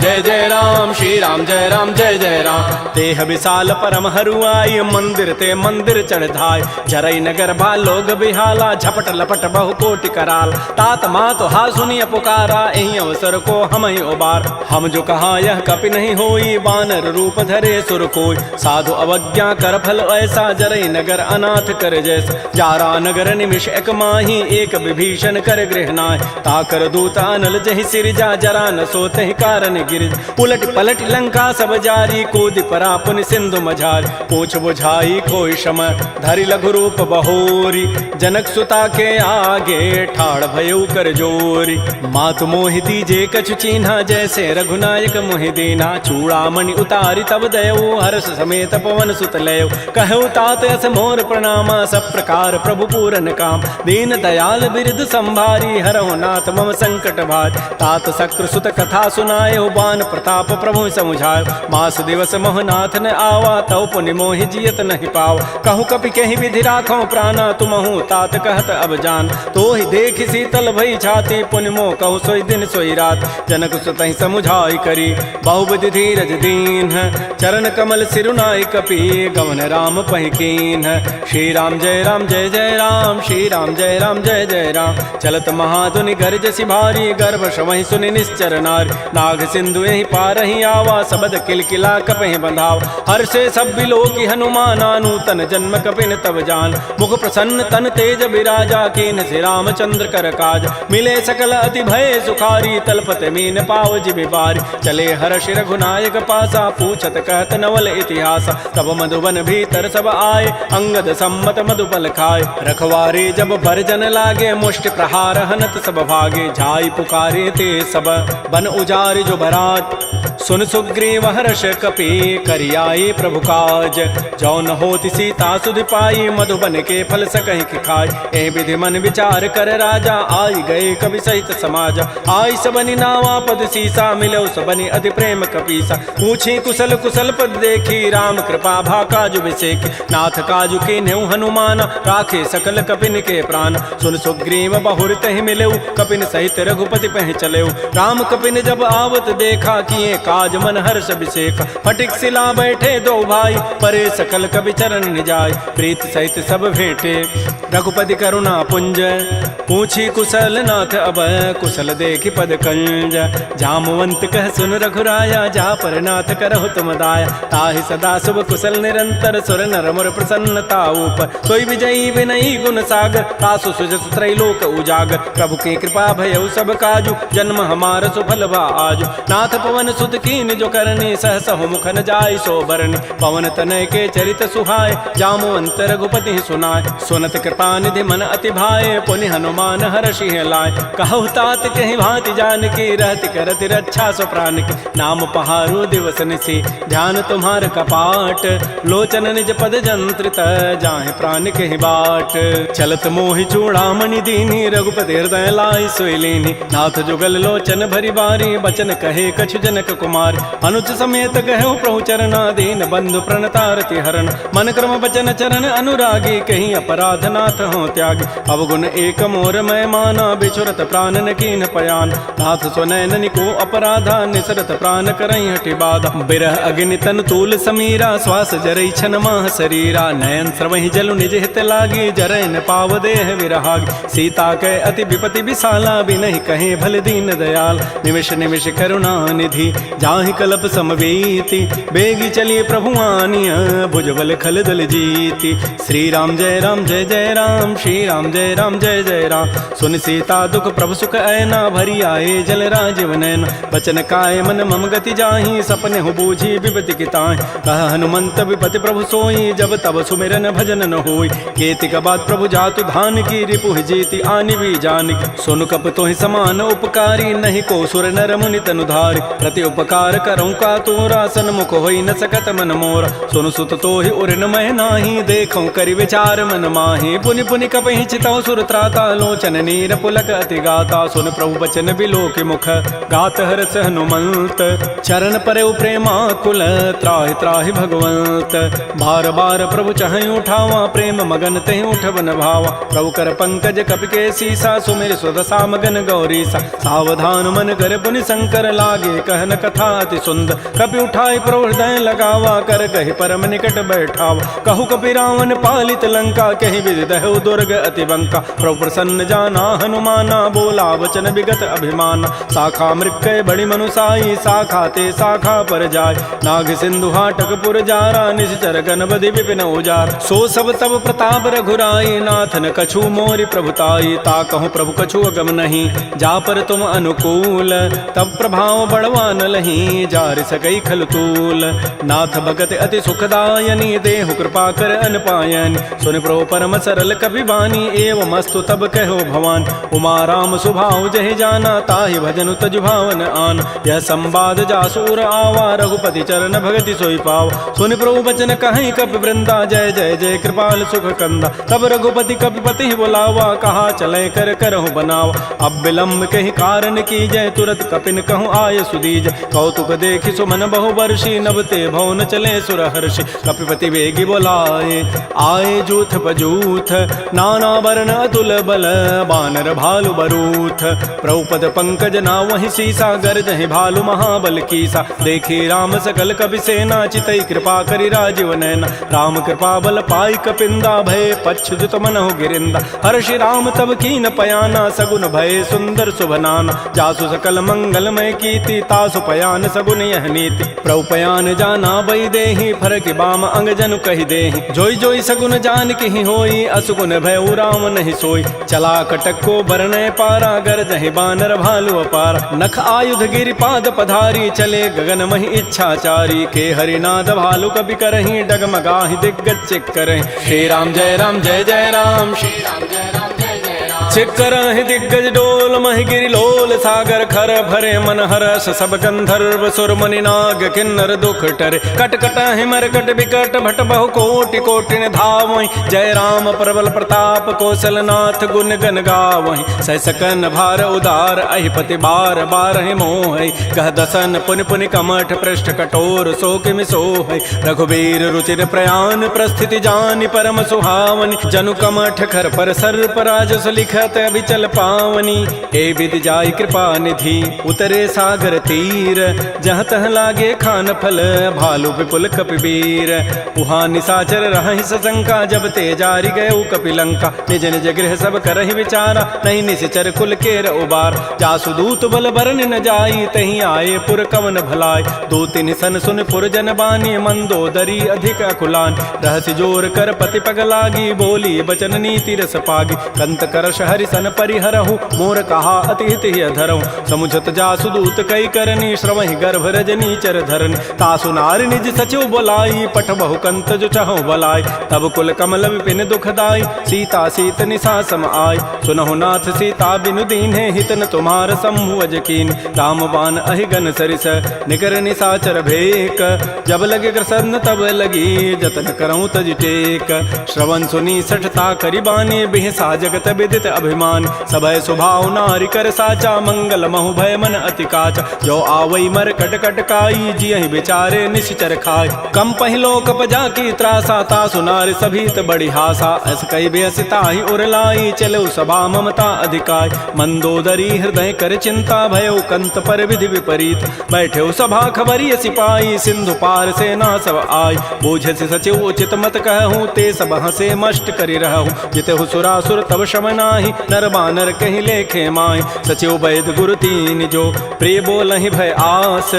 श्री राम जय जय राम। देह विशाल परम हरुआई, मंदिर ते मंदिर चढ़ धाय। जरई नगर बालोग बिहाला, झपट लपट बहु कोटि कराल। तात मात हा सुनिय पुकारा, एहि अवसर को हम ही उबार। हम जो कहा यह कपि नहीं होई, बानर रूप धरे सुर कोई। साधु अवज्ञा कर फल ऐसा, जरई नगर अनाथ कर जैसा। जारा नगर निमिष एक माही, एक विभीषण कर गृह नाय। ताकर दूत अनल जहि सिरजा, जरा न सोते कारण गिरिज। उलट पलट लंका सब जारी, कूदि परा पुनि सिंधु मझारी। पूछ बुझाई कोई शम, धरि लघु रूप बहोरी। जनक सुता के आगे, ठाड़ भयउ कर जोरी। मातु मोहि दीजे कछु चीन्हा, जैसे रघुनायक मोहि दीना। चूड़ामणि उतारी तब दयऊ, हर्ष समेत पवन सुत लयऊ। कहऊ तात यस मोर प्रणामा, सब प्रकार प्रभु पूरन काम। दीन दयाल बिरद संभारी, हरहु नाथ मम संकट भारी। तात शक्र सुत कथा सुनायो, बान प्रताप प्रभु समुझायो। मास दिवस मोहनाथ न आवा, तव पुनि मोहि जियत नहीं पावा। कहूँ कपि कहि विधि राखो प्राणा, तुमहु तात कहत अब जान। तो ही देख शीतल भई छाती, पुनि मोह कहु सोई दिन सोई रात। जनक सुतहि समुझाई करी, बहुविधि धीरज दीन। चरण कमल सिरुनाई कपि, गवन राम पहि कीन। श्री राम जय राम, श्री राम जय जय राम। चलत महाधुनि गरजसि भारी, गर्भ श्रवहि सुनि निश्चर नारी। नाग सिंधु यहि पारहि आवा, सबद किलकिला कपहि बंधाव। हर्षे सब बिलोकी हनुमाना, नूतन जन्म कपिन तब जान। मुख प्रसन्न तन तेज विराजा, कीन से रामचंद्र कर काज। मिले सकल अति भय सुखारी, तलपत मीन पाव जिबि बारी। चले हर्ष रघुनायक पासा, पूछत कहत नवल इतिहास। तब मधुबन भीतर सब आए, अंगद सम्मत मधुबल खाए। रखवारे जब भरजन लागे, मुष्टि प्रहार हनत सब भागे, जाई पुकारे ते सब बन उजारे जो बरात। सुन सुग्रीव हर्ष कपि करियाए प्रभु काज, जौन होति सीता सुधि पाई, मधुबन के फल सकहि कि खाय। ए विधि मन विचार कर राजा, आई गए कवि सहित समाज। आई सबनि नावा पद सीसा, मिलो सबनि अति प्रेम कपीसा। पूछी कुशल कुशल पद देखी, राम कृपा भा काजु विसेखी। नाथ काजु के नेउ हनुमान, राखे सकल कपिन के प्राण। सुन सुग्रीव बहुर तहि मिलेउ, कपिन सहित रघुपति पह चलेउ। राम कपिन जब आवत देखा, किए काज मन हर्ष अभिषेक। फटिक सिला बैठे दो भाई, परे सकल कवि चरण निजाय। प्रीत सहित सब भेंटे, रघुपति करुणा पुंज। पूछी कुशल नाथ अब, कुशल देखी पद कंज। जामवंत कह सुन रघुराया, जा पर नाथ करहु तुम दाया। ताहि सदा शुभ कुशल निरंतर, सुर नर मुर प्रसन्नता ऊपर। सोई विजयी विनयी गुण सागर, तासु सुजस त्रैलोक उजागर। प्रभु की कृपा भयउ सब काजु, जन्म हमार सुफल भा आजु। नाथ पवन सुत कीन जो करनी, सहस हो मुख न जाय सो बरनी। पवन तनय के चरित सुहाय, जामवंत रघुपति सुनाय। सुनत कृपा निधि मन अति भाए, पुनि हनुमान हर्षि लाय। कहु तात कहि भांति जानकी, रहति करति रक्षा सो प्राण की। नाम पहारो दिवस निशि, ध्यान तुम्हार कपाट। लोचन निज पद जंत्रित, जाहि प्राण कहि बाट। चलत मोहि चूड़ामणि दीनी, रघुपति हृदय लाई सोई लीनी। नाथ जुगल लोचन भरी बारी, बचन कहे कछु जनक कुमार। अनुज समेत कहो प्रभु चरना, दीन बंधु प्रणतारति हरण। मन क्रम बचन चरण अनुरागी, कहीं अपराध नाथ हो त्यागी। अवगुण एक मोर मैं माना, बिछुरत प्राण न कीन पयान। नाथ स्वनयन को अपराधा, निसरत प्राण करई हटि बाधा। बिरह अग्नि तन तूल समीरा, श्वास जरई छन माह शरीरा। नयन स्रवहि जलु निज हित लागी, जरय न पाव देह विरहागी। सीता के अति विपति विशाला, बिनहि कहे भल दीन दयाल। निमिष निमिष करुणा निधि, जाहि कल्प समवेति। बेगी चलिए प्रभु आनिय, भुजबल खल दल जीति। श्री राम जय राम, श्री राम जय जय राम। सुन सीता दुख प्रभु सुख ऐना, भरी आए जल राजीव नैना। बचन काय मन मम गति जाहि, सपने हो बूझी विपति की ताहि। कह हनुमंत विपति प्रभु सोई, जब तब सुमिरन भजन न होई। केतिक बाद प्रभु जातु धान की, रिपुहि जीति आनि भी जानिक। सुन कप तोहि समान उपकारी, नहीं को सुर नर मुनि तनुधारि। प्रति उपकार करऊँ का तोरा, सन्मुख होई न सकत मन मोरा। सुन सुत तोहि उर न मह नाही, देखऊँ करि विचार मन माहि। पुनि पुनि कपहि चितऊ सुर त्राता, लोचन नीर पुलक अति गाता। सुन प्रभु बचन बिलो के मुख, गात हरस हनुमंत। चरण परेउ प्रेमाकुल, त्राहि त्राहि भगवंत। बार बार प्रभु चहई उठावा, प्रेम मगन तेहि उठबन भावा। प्रभु कर पंकज कपि के सीसा, सुमिर सुदशा मगन गौरीसा। सावधान मन कर पुनि शंकर, लागे कहन कथा अति सुंदर। कपि उठाई प्रभु हृदय लगावा, कर कहि परम निकट बैठावा। कहु कपि रावण पालित लंका, कहि विधि दहु दुर्ग अति बंका। प्रभु प्रसन्न जाना हनुमाना, बोला वचन विगत अभिमाना। शाखा मृक्कय बड़ी मनुसाई, शाखा ते शाखा पर जाय। नाग सिंधु हाटक पुर जारा, निश्चर गणपति विपिन उजार। सो सब तब प्रताप रघुराई, नाथ न कछु मोरि प्रभुताई। ता कहूँ प्रभु कछु अगम नहीं, जा पर तुम अनुकूल। तब प्रभाव बड़वा न लही, जार सकई खल तूल। नाथ भगत अति सुखदायनी, देहु कृपा कर अनपायनी। सुन प्रभु परम सरल कपि बानी, एवं मस्तु तब कहो भवान। उमा राम सुभाव जहि जाना, ताहि भजनु तजु भावन आन। यह संवाद जासूर आवा, रघुपति चरण भगति सोई पाव। सुन प्रभु बचन कहीं कपि वृंदा, जय जय जय कृपाल सुख कंदा। तब रघुपति कपिपति बुलावा, कहा चले कर करहु बनावा। अब विलम्ब कहीं कारण की जय, तुरत कपिन कहूँ आय सुदीज। कौतुक देखि सुमन बहु वर्षी, नभते भवन चले सुर हर्षि। कपिपति वेगी बोलाए, आए जूथ बजूथ। नाना वर्ण अतुल बल, बानर भालु बरूथ। प्रभुपद पंकज ना वही सीसा, गर्जहि भालु महाबल कीसा। देखी राम सकल कपि सेना, चितई कृपा करि राजीव नैना। राम कृपा बल पाई कपिंदा, भय पच्छुत मनहु गिरिंदा। हर्षि राम तब कीन पयाना, सगुन भय सुंदर शुभनाना। जासु सकल मंगलमय कीर्ति, तासु पयान सगुन यह नीति। प्रभु पयान जाना बई देहि, फरक बाम अंग जनु कहि देहि। जोई जोई सगुन जान कहि होई, असुगुन भय राम नहीं सोई। चला कटक को बरनय पारा, गरजहि बानर भालु अपार। नख आयुध गिरि पाद पधारी, चले गगन महि इच्छाचारी। के हरिनाद भालु कपि करहि, डगमगाहि दिग्गज चिक करहि। श्री राम जय जय राम, श्री राम जय जय राम। शिखर ही दिग्गज डोल महि गिरि लोल सागर खर भरे मन हरस सब गंधर्व सुर मुनि नाग किन्नर दुख टरे कट कट हिमर कट विकट भट बहु कोटि कोटिन धावहि जय राम प्रबल प्रताप कौशल नाथ गुण गन गावहि सह सकन भार उदार अहिपति बार बार मोह कह दसन पुनि पुनि कमठ पृष्ठ कठोर शोक मिसोह रघुबीर रुचिर प्रयाण प्रस्थिति जानि परम सुहावनि जनु कमठ खर पर सर्प राजस लिखत अभिचल पावनी ए विद जाय कृपा निधि उतरे सागर तीर जहाँ तह लागे खान फल भालु विपुल कपिवीर उहाँ निशाचर रहहि सशंका जब ते जारी गए कपिलंका निज निज गृह सब करहि विचारा नहीं निश्चर कुल केर उबार जासु दूत बल बरन न जाई तहीं आए पुर कवन भलाय दो तिन सन सुन पुर जन बानी मंदोदरी अधिक अकुलान रहस्य जोर कर पति पग लागी बोली बचन नीति रस पागी कंत करश हरि सन परिहरहु मोर कहा अति हित धरहु समुझत जासु दूत कई करनी श्रवहि गर्भ रजनी चर धरनी तासु नार निज सचिव बोलाई पठ बहु कंत जो चहु बलाई तब कुल कमल विपिन दुखदाई सीता सीत निशा सम आय सुनहु नाथ सीता बिनु दीन्हे हितन तुम्हार समूह अजकीन राम बान अहिगन सरिस निकर निशाचर भेक जब लगे कृष्ण तब लगी जतन करऊं तज टेक श्रवण सुनी सठता करिबानी बिहसा जगत विदित अभिमान सबय स्वभाव नारी कर साचा मंगल महु भय मन अति काचा जो आवई मर कट कट काई जियहि बिचारे निश्चर खाय कम पहिलो कप जाकी त्रासा तासु नारी सभीत बड़ी हासा अस कई बेसिता ही उरलाई चलो सभा ममता अधिकाय मंदोदरी हृदय कर चिंता भयो कंत पर विधि विपरीत बैठे सभा खबरी सिपाही सिंधु पार से ना सब आय बूझ से सचिव उचित मत कहूँ ते सब हसे मष्ट करी रहूँ जिते सुरासुर तब शमनाहि नर बानर कहीं लेखे माय सचिव वैद गुरु तीन जो प्रिय बोलहि भय आस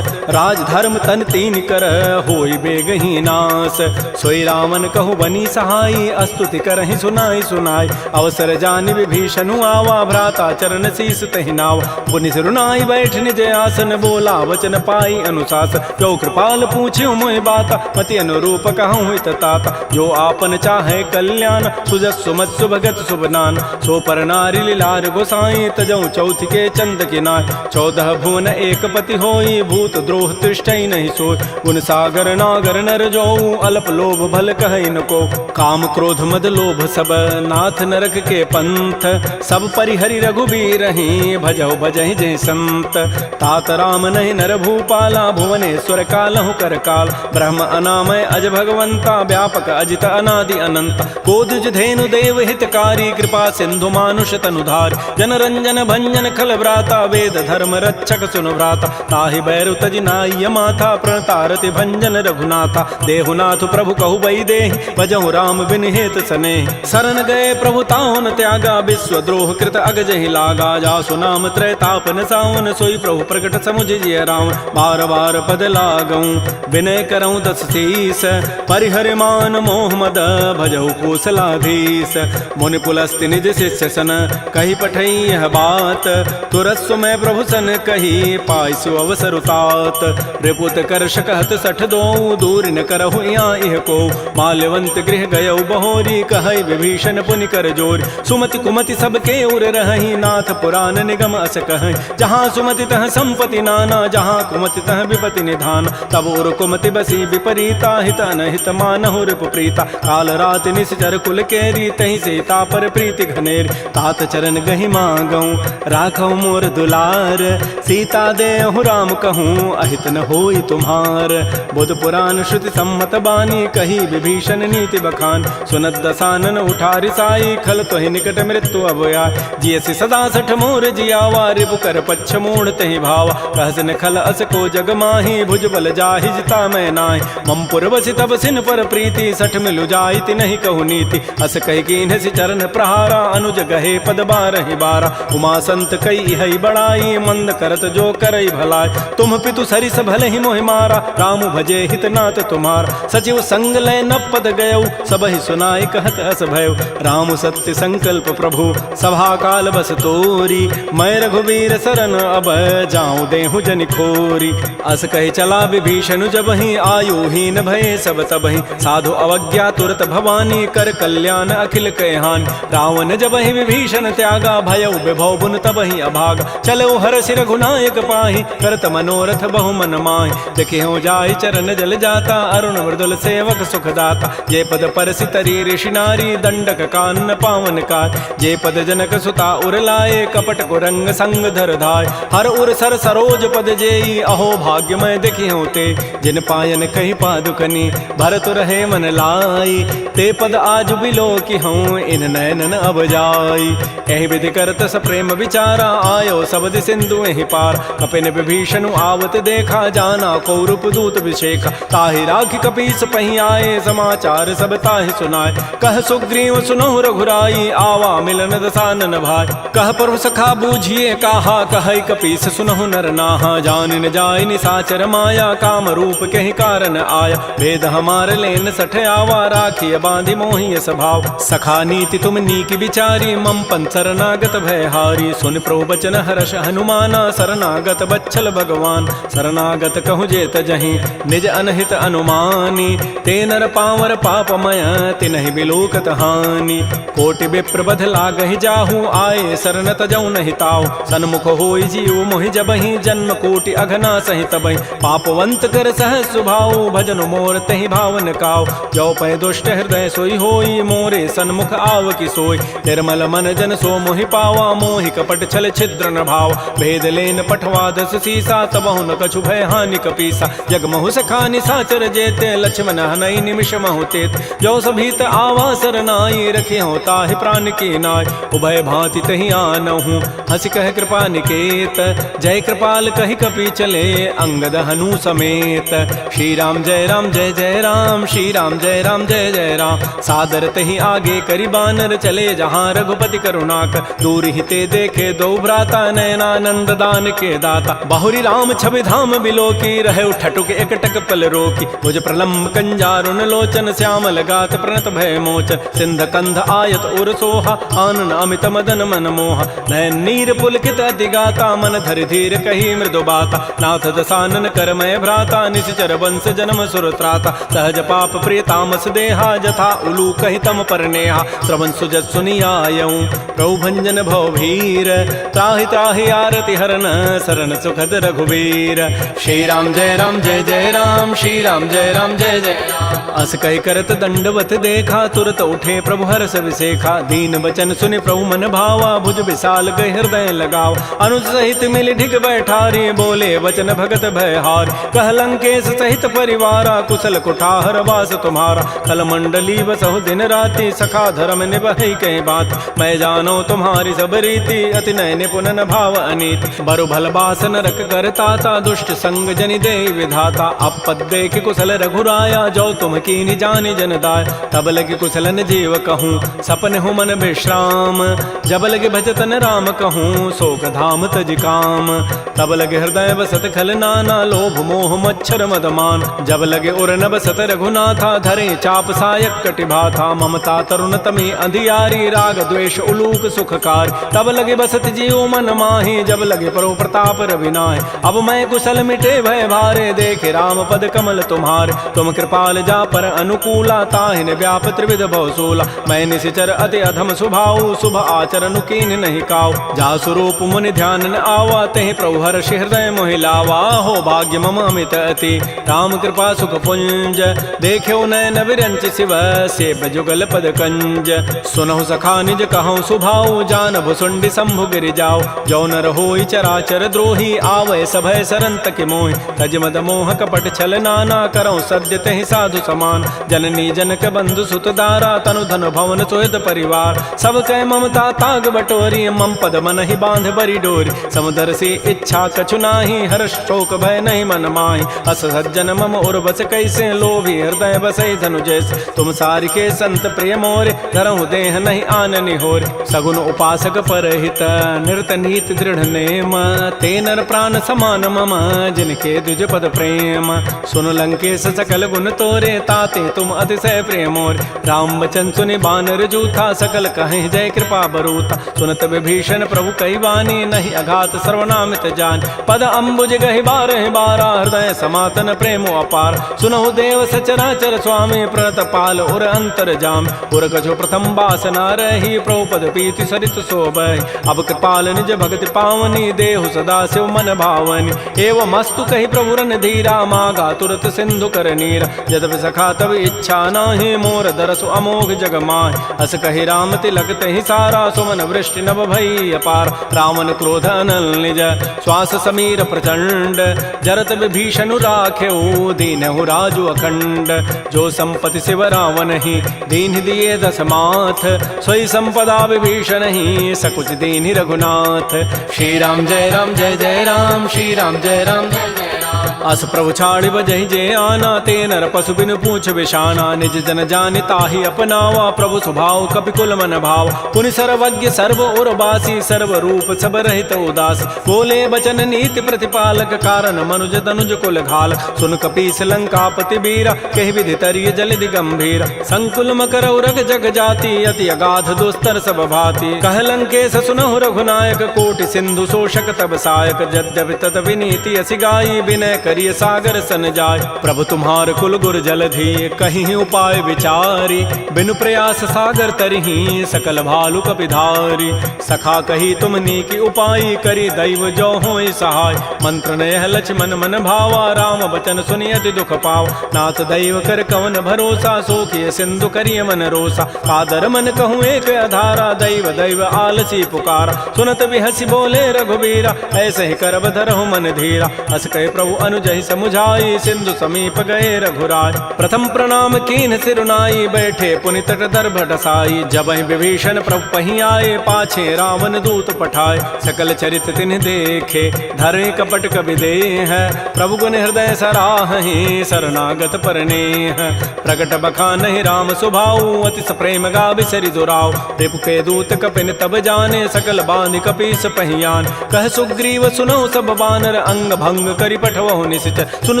राज धर्म तन तीन कर होई बेगही नास सोई रावण कहु बनी सहाई अस्तुति करहि सुनाई सुनाई अवसर जानि विभीषणु आवा भ्राता चरण शीस तहि नावा पुनि सिरुनाई बैठ निज आसन बोला वचन पाई अनुशास जो कृपाल पूछ्यो मोहि बाता मति अनुरूप कहूँ हित ताता जो आपन चाहे कल्याण सुजस सुमत सुभगत सुबनान सो पर नारी लीलार गोसाई तजऊ चौथ के चंद के नाय 14 भुवन एक पति होई भूत द्रोह तिष्ठई नहीं सोय गुण सागर नागर नर जो अल्प लोभ भल कहई न को काम क्रोध मद लोभ सब नाथ नरक के पंथ सब परिहरि रघुबीर ही भजऊ भजहि जय संत तात राम नहीं नर भूपाला भुवनेश्वर कालहु कर काल ब्रह्म अनामय अज भगवंता व्यापक अजित अनादि अनंत कोदुज धेनु देव हितकारी कृपा सिंधु मानुष तनुधार जन रंजन भंजन खल व्राता वेद धर्म रक्षक सुन व्राता ताहि बैरु तज नाय माथा प्रणतारति भंजन रघुनाथा देहुनाथ प्रभु कहु बई देहि भजहु राम बिन हेत सने शरण गए प्रभु ताहुन त्यागा विश्व द्रोह कृत अगजहि लागा जासु नाम त्रैतापन सावन सोई प्रभु प्रकट समुझ जिय राम बार बार पद लागऊं विनय करऊं दस शीस परिहर मान मोह मद भजहु कौशलाधीश मुनि पुलस्ति निज शिष्य सन कही पठई यह बात तुरस्व में प्रभु सन कही पाइसु अवसर उतात रिपुत कर शकहत सठ दो दूर न करहु इह को माल्यवंत गृह गयौ बहोरी कहई विभीषण पुनि कर जोर सुमति कुमति सबके उर रही नाथ पुराण निगम अस कहई जहाँ सुमति तह संपति नाना जहाँ कुमति तह विपति निधान तब उर कुमति बसी विपरीता हित अनहित मानहु रिपु प्रीता काल रात निश्चर कुल केरी तही सीता पर प्रीति घनेर तात चरण गहि मांगऊं राखऊ मोर दुलार सीता देहु राम कहूँ अहित न होई तुम्हार बुध पुराण श्रुति सम्मत बानी कही विभीषण नीति बखान सुनत दसानन उठारि साई खल तोहि निकट मृत्यु अभया जियसि सदा सठ मोर जियावा रिपु कर पच्छ मूढ़ तहि भावा कहसन खल अस को जग माही भुज बल जाहि जिता मैं नाहि मम पुरवसि तब सिन पर प्रीति सठ मिलु जाइति नहीं कहु नीति अस कहि कीन्हसि चरण प्रहारा अनुज गहे पद बारहि बारा उमा संत कई हई बड़ाई मंद करत जो करई भलाई तुम पितु सरिस भले ही मोहि मारा राम भजे हित नाथ तुम्हार सचिव संग लय न पद गयऊ सबहि सुनाई कहत अस भयउ राम सत्य संकल्प प्रभु सभा काल बस तोरी मैं रघुवीर शरण अब जाऊं देहु जनि खोरी अस कहे चला विभीषण जब ही आयु हीन भय सब तबहि साधु अवज्ञा तुरत भवानी कर कल्याण अखिल कहहान रावण जब ही कही विभीषण त्यागा, भयउ विभव बुन तबहि अभागा। चलो हरषि रघुनायक पाहि, करत मनोरथ बहु मन माहि। देखियो जाहि चरण जल जाता, अरुण मृदुल सेवक सुखदाता। जे पद परसि तरी ऋषि नारी, दंडक कानन पावन कार। जे पद जनक सुता उर लाए, कपट कुरंग संग धर धाय। हर उर सर सरोज पद जेई, अहो भाग्यमय देखियो ते। जिन पायन कही पादुकनी, भरत रहे मन लाई। ते पद आज बिलो की हूँ, इन नैनन अब जाई। एहि विधि करत स प्रेम विचारा, आयो सबद सिंधु एहि पार। कपिन विभीषण आवत देखा, जाना कौरूप दूत विशेखा। ताहि राखि कपीस पहि आए, समाचार सब ताहि सुनाए। कह सुग्रीव सुनहु रघुराई, आवा मिलन दसानन भाई। कह प्रभु सखा बूझिए काहा, कह कपीस सुनहु नर नाहा। जान न जाय निसाचर माया, काम रूप के कारण आया। वेद हमार लेन सठ आवा, राखिय बांधि मोहि स्वभाव। सखा नीति तुम नीक विचारी, मम पंथ शरणागत भयहारी। सुन प्रभु बचन हर्ष हनुमाना, शरणागत बच्छल भगवान। शरणागत कहु जेत जहीं, निज अनहित अनुमानी। ते नर पावर पापमय, तिनहि बिलोकत हानि। कोटि विप्र बध लागहि जाहु, आए शरण तजौ नहि ताहु। सन्मुख होई जीव मोहि जबहि, जन्म कोटि अघना सहि तबहि। पापवंत कर सहज सुभाऊ, भजन मोर तहि भावन काऊ। जो पै दुष्ट हृदय सोई होई, मोरे सन्मुख आव की सोई। निर्मल मन जन सो मोहि पावा, मोहि कपट छल छिद्र न भाव। भेद लेन पठवा दस सीसा, तबहु न कछु भय हानि कपीसा। जग महु सखा निसाचर जेते, लक्ष्मण हनई निमिष महु तेत। जो सभीत आवा सरनाई, रखे हो ताहि प्राण की नाय। उभय भांति तहि आनहु, हंस कह कृपा निकेत। जय कृपाल कहि कपि चले, अंगद हनु समेत। श्री राम जय राम जय जय राम, श्री राम जय राम जय जय राम। सादर तहि आगे करि बानर, चले जहाँ रघुपति करुणाकर। दूर ही ते देखे दो भ्राता, नयनानंद दान के दाता। बहुरी राम छवि धाम बिलो की, रहे ठटुक एकटक पल रोकी। भुज प्रलम्ब कंजारुन लोचन, श्यामल गात प्रणत भय मोचन। सिंध कंध आयत उर सोहा, आनन अमित मदन मन मोहा। नयन नीर पुलकित अति गाता, मन धरि धीर कही मृदु बाता। नाथ दसानन कर मय भ्राता, निश्चर वंश जन्म सुर त्राता। सहज पाप प्रिय तामस देहा, जथा उलू कहि तम पर नेहा। श्रवण सुजत सुनियायऊँ, प्रभु भंजन भव भीर। त्राहि त्राहि आरति हरन, शरण सुखद रघुवीर। श्री राम जय जय राम, श्री राम जय जय राम। अस कहि करत दंडवत देखा, तुरत उठे प्रभु हर्ष विसेखा। दीन बचन सुनि प्रभु मन भावा, भुज विशाल गहि हृदय लगाव। अनुज सहित मिल ढिग बैठारी, बोले वचन भगत भयहार। कह लंकेश सहित परिवारा, कुशल कुठार वास तुम्हारा। कल मंडली बसहु दिन राति, सखा धर्म निभहि कहीं बात। मैं जानो तुम्हारी सब रीति, अति नय निपुण न भाव अनीति। बरु भल बास नरक करताता, दुष्ट संग जनि दे विधाता। अपद देख कुशल रघुराया, जो तुम कीनि जानि जन दाय। तब लगे कुशलन जीव कहूँ, सपन हो मन विश्राम। जब लगे भजतन राम कहूँ, शोक धाम तज काम। तब लगे हृदय बसत खल नाना, लोभ मोह मच्छर मदमान। जब लगे उर न बसत रघुनाथा, धरे चाप सायक कटिभाथा। ममता तरुण तमी अंधियारी, राग द्वेष उलूक सुखकार। तब लगे बसत जीव मन माही, जब लगे परो प्रताप रविनाय। अब मैं कुशल मिटे भय भारे, देखे राम पद कमल तुम्हारे। तुम कृपाल जा पर अनुकूला, ताहिन व्याप त्रिविध भवसूला। मैं निशिचर अति अधम स्वभाव, शुभ आचरण कीन नहीं काऊ। जा स्वरूप मुनि ध्यान न आवा, तहि प्रभु हर्षि हृदय मोहि लावा। हो भाग्य मम अमित अति, राम कृपा सुख पुंज। देख्यो नयन विरंच शिव, सेव जुगल पद कंज। सुनहु सखा निज कहूँ सुभाऊ, जान भुसुंडि शंभु गिरि जाओ। जो नर होई चराचर द्रोही, आवै सभय सरन तकि मोहि। तज मद मोह कपट छल नाना, करऊँ सद्य तहि साधु समान। जननी जनक बंधु सुत दारा, तनु धन भवन सुहृद परिवार। सब कह ममता ताग बटोरी, मम पद मन ही बांध बरी डोरी। समुदर से इच्छा कछु नाही, हर्ष शोक भय नहीं मन माही। अस सज्जन मम उर बस कैसे, लोभी हृदय बसई धनु जैसे। तुम सारि के संत प्रिय मोरे, धरहु देह नहीं आननि होरे। सगुन उपासक परहित, निरत नीत दृढ़ नेम। ते नर प्राण समान मम, जिनके द्विज पद प्रेम। सुन लंकेश सकल गुण तोरे, ताते तुम अतिशय प्रिय मोरे। राम बचन सुनि बानर जूथा, सकल कहें जय कृपा बरूता। सुनत विभीषण प्रभु कई वाणी, नहीं अघात सर्वनामित जान। पद अम्बुज गहि बारहि बारा, हृदय समातन प्रेमो अपार। सुनहु देव सचराचर स्वामी, प्रणत पाल उर अंतर जाम। उर कछु प्रथम बासना रही, प्रभु पद पीति सरित शोभहि। अब कृपाल निज भगति पावनी, देहु सदा शिव मन भावनी। एवं मस्तु कही प्रभु रन धीरा, मागा तुरत सिंधु कर नीरा। यद्यपि सखा तब इच्छा नाही, मोर दरसु अमोघ जग माहि। अस कही राम तिलक तहि सारा, सुमन वृष्टि नभ भई अपार। रावण क्रोध अनल निज, श्वास समीर प्रचंड। जरत विभीषण राखेऊ, दीनहु राजु अखंड। जो संपत्ति शिव रावण ही, दीन दिए दस माथ। सोई संपदा विभीषण ही, सकुच दीन रघुनाथ। श्री राम जय राम जय जय राम, श्री राम जय राम जय जय राम। अस प्रभु छाड़ बजहि जे आना, ते नर पशु बिनु पूछ विषाना। निज जन जानि ताहि अपनावा, प्रभु स्वभाव कपिकुल मन भाव। पुनि सर्वज्ञ सर्व उर्वासी, सर्व रूप सब रहित उदासी। बोले बचन नीति प्रतिपालक, कारण मनुज तनुज कुल घाल। सुन कपीस लंकापति बीरा, कहि विधि तरिय जलधि गंभीर। संकुल मकर उरग जग जाति, अति अगाध दुस्तर सब भाति। कह लंकेश सुनहु रघुनायक, कोटि सिंधु शोषक तब सायक। यद्यपि तद विनीति असि गाई, विनय करिय सागर सन जाय। प्रभु तुम्हार कुल गुर जलधि, कहीं उपाय विचारी। बिनु प्रयास सागर तरही, सकल भालु कपिधारी। सखा कही तुम नीकी उपाय, करी दैव जो होय सहाय। मंत्र नयह लक्ष्मण मन भावा, राम बचन सुनियति दुख पाव। नाथ दैव कर कवन भरोसा, सोखिय सिंधु करिय मन रोसा। कादर मन कहूँ एक आधारा, दैव दैव आलसी पुकारा। सुनत बिहसी बोले रघुबीरा, ऐसे ही करब धरहु मन धीरा। अस कहे प्रभु अनुजहि समुझाई, सिंधु समीप गए रघुराय। प्रथम प्रणाम कीन सिरुनाई, बैठे पुनि तट दर्भ डसाई। जबहि विभीषण प्रभु पही आए, पाछे रावण दूत पठाए। सकल चरित तिन्ह देखे, धरे कपट कवि देह। प्रभु गुण हृदय सराहि, शरणागत परनेह। प्रगट बखानहि राम सुभाऊ, अति प्रेम गावि सरि दुराऊ। रिपु के दूत कपिन तब जाने, सकल बांधि कपीस पहियान। कह सुग्रीव सुनहु सब बानर, अंग भंग करि पठवहु निश्चर। सुन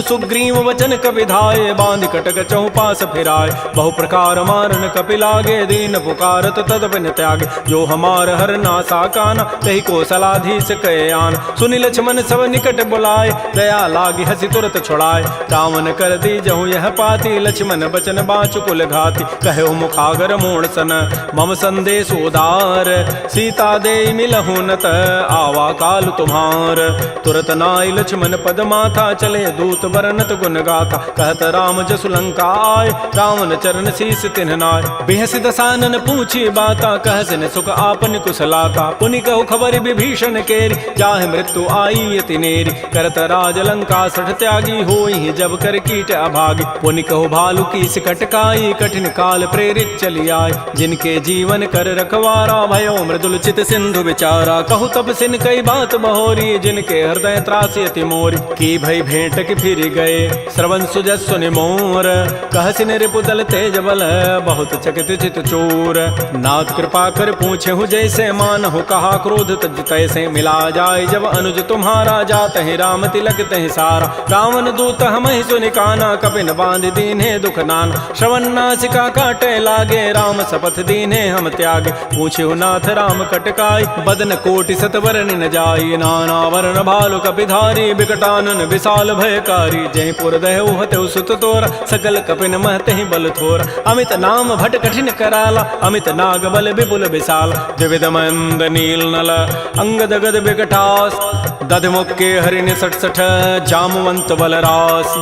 सुग्रीव वचन कपि धाये, बांधि कटक चहु पास फिराय। बहु प्रकार मारन कपि लागे, दीन पुकारत तद बिन त्यागे। जो हमार हर नासा काना, तहि कौशलाधीश कहे आन। सुनि लक्ष्मण सब निकट बुलाए, दया लागी हसी तुरत छुड़ाए। रावण कर दी जहु यह पाती, लक्ष्मण बचन बाचु कुल घाती। कहो मुखागर मोड़ सन, मम संदेश उदार। सीता दे मिलहु नत, आवा काल तुम्हार। तुरत नाई लक्ष्मण पद माथा, चले दूत बरनत गुण गाथा। कहत राम जसु लंका आय, रावण चरण शीस तिन्ह नाय। बिहसि दसानन पूछी बाता, कहसिन सुख आपन कुशलाता। पुनि कहु खबर विभीषण केरी, जाहि मृत्यु आई अति नेरी। करत राज लंका सठ त्यागी, होई जब कर कीट अभागी। पुनि कहु भालु की कटकाई, कठिन काल प्रेरित चली आय। जिनके जीवन कर रखवारा, भयो मृदुल चित सिंधु विचारा। कहु तब सिन कई बात बहोरी, जिनके हृदय त्रासी अति मोरी। की भई भेंट की फिर गए, श्रवण सुजस सुनि मोर। कहसिन रिपुदल तेज बल, बहुत चकित चित चोर। नाथ कृपा कर पूछे हूँ जैसे, मान हो कहा क्रोध तज तैसे। मिला जाय जब अनुज तुम्हारा, जात है राम तिलक तहि सारा। रावण दूत हम ही सुनि काना, कपिन बांध दीन्हे दुख नाना। श्रवण नासिका काटे लागे, राम शपथ दीन्हे हम त्यागे। पूछे नाथ राम कटकाई, बदन कोटि सतवरन न जाई। नाना वर्ण भालु कपिधारी, बिकटानन विशाल भयकारी। जयपुर दहु हतु सुत तोरा, सकल कपिन महते बल थोरा। अमित नाम भट कठिन कराला, अमित नाग बल विपुल विशाल। द्विविध मंद नील नल, अंगद गद बिकटास। दध मुक्के हरिण सठ सठ, जामवंत बलरास।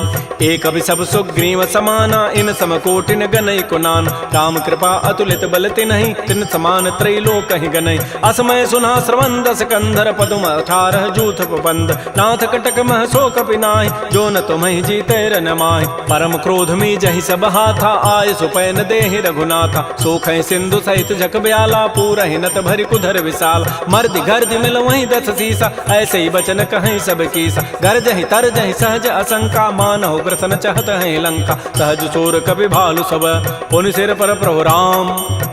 एक अभि सब सुग्रीव समाना, इन सम कोटिन गनई कुनान। राम कृपा अतुलित बल तिन्हि, तिन समान त्रैलोक कहि गनई। असमय सुना श्रवण दस कंधर, पदुम 18 जूथ बंद। नाथ कटक मह सो कपि नाहि, जो न तुम्हि जीते रन माहि। परम क्रोध मी जहि सब हाथा, आय सुपैन देहि रघुनाथा। सोखै सिंधु सहित जग ब्याला, पूरहि नत भरि कुधर विशाल। मर्दि गर्दि मिल वहीं 10 सीसा, ऐसे ही बचन कहीं सब कीसा। गरजहि तरजहि सहज असंका, मानहु ग्रसन चहत है लंका। सहज सोर कपि भालु सब, पुनि सिर पर प्रभु राम।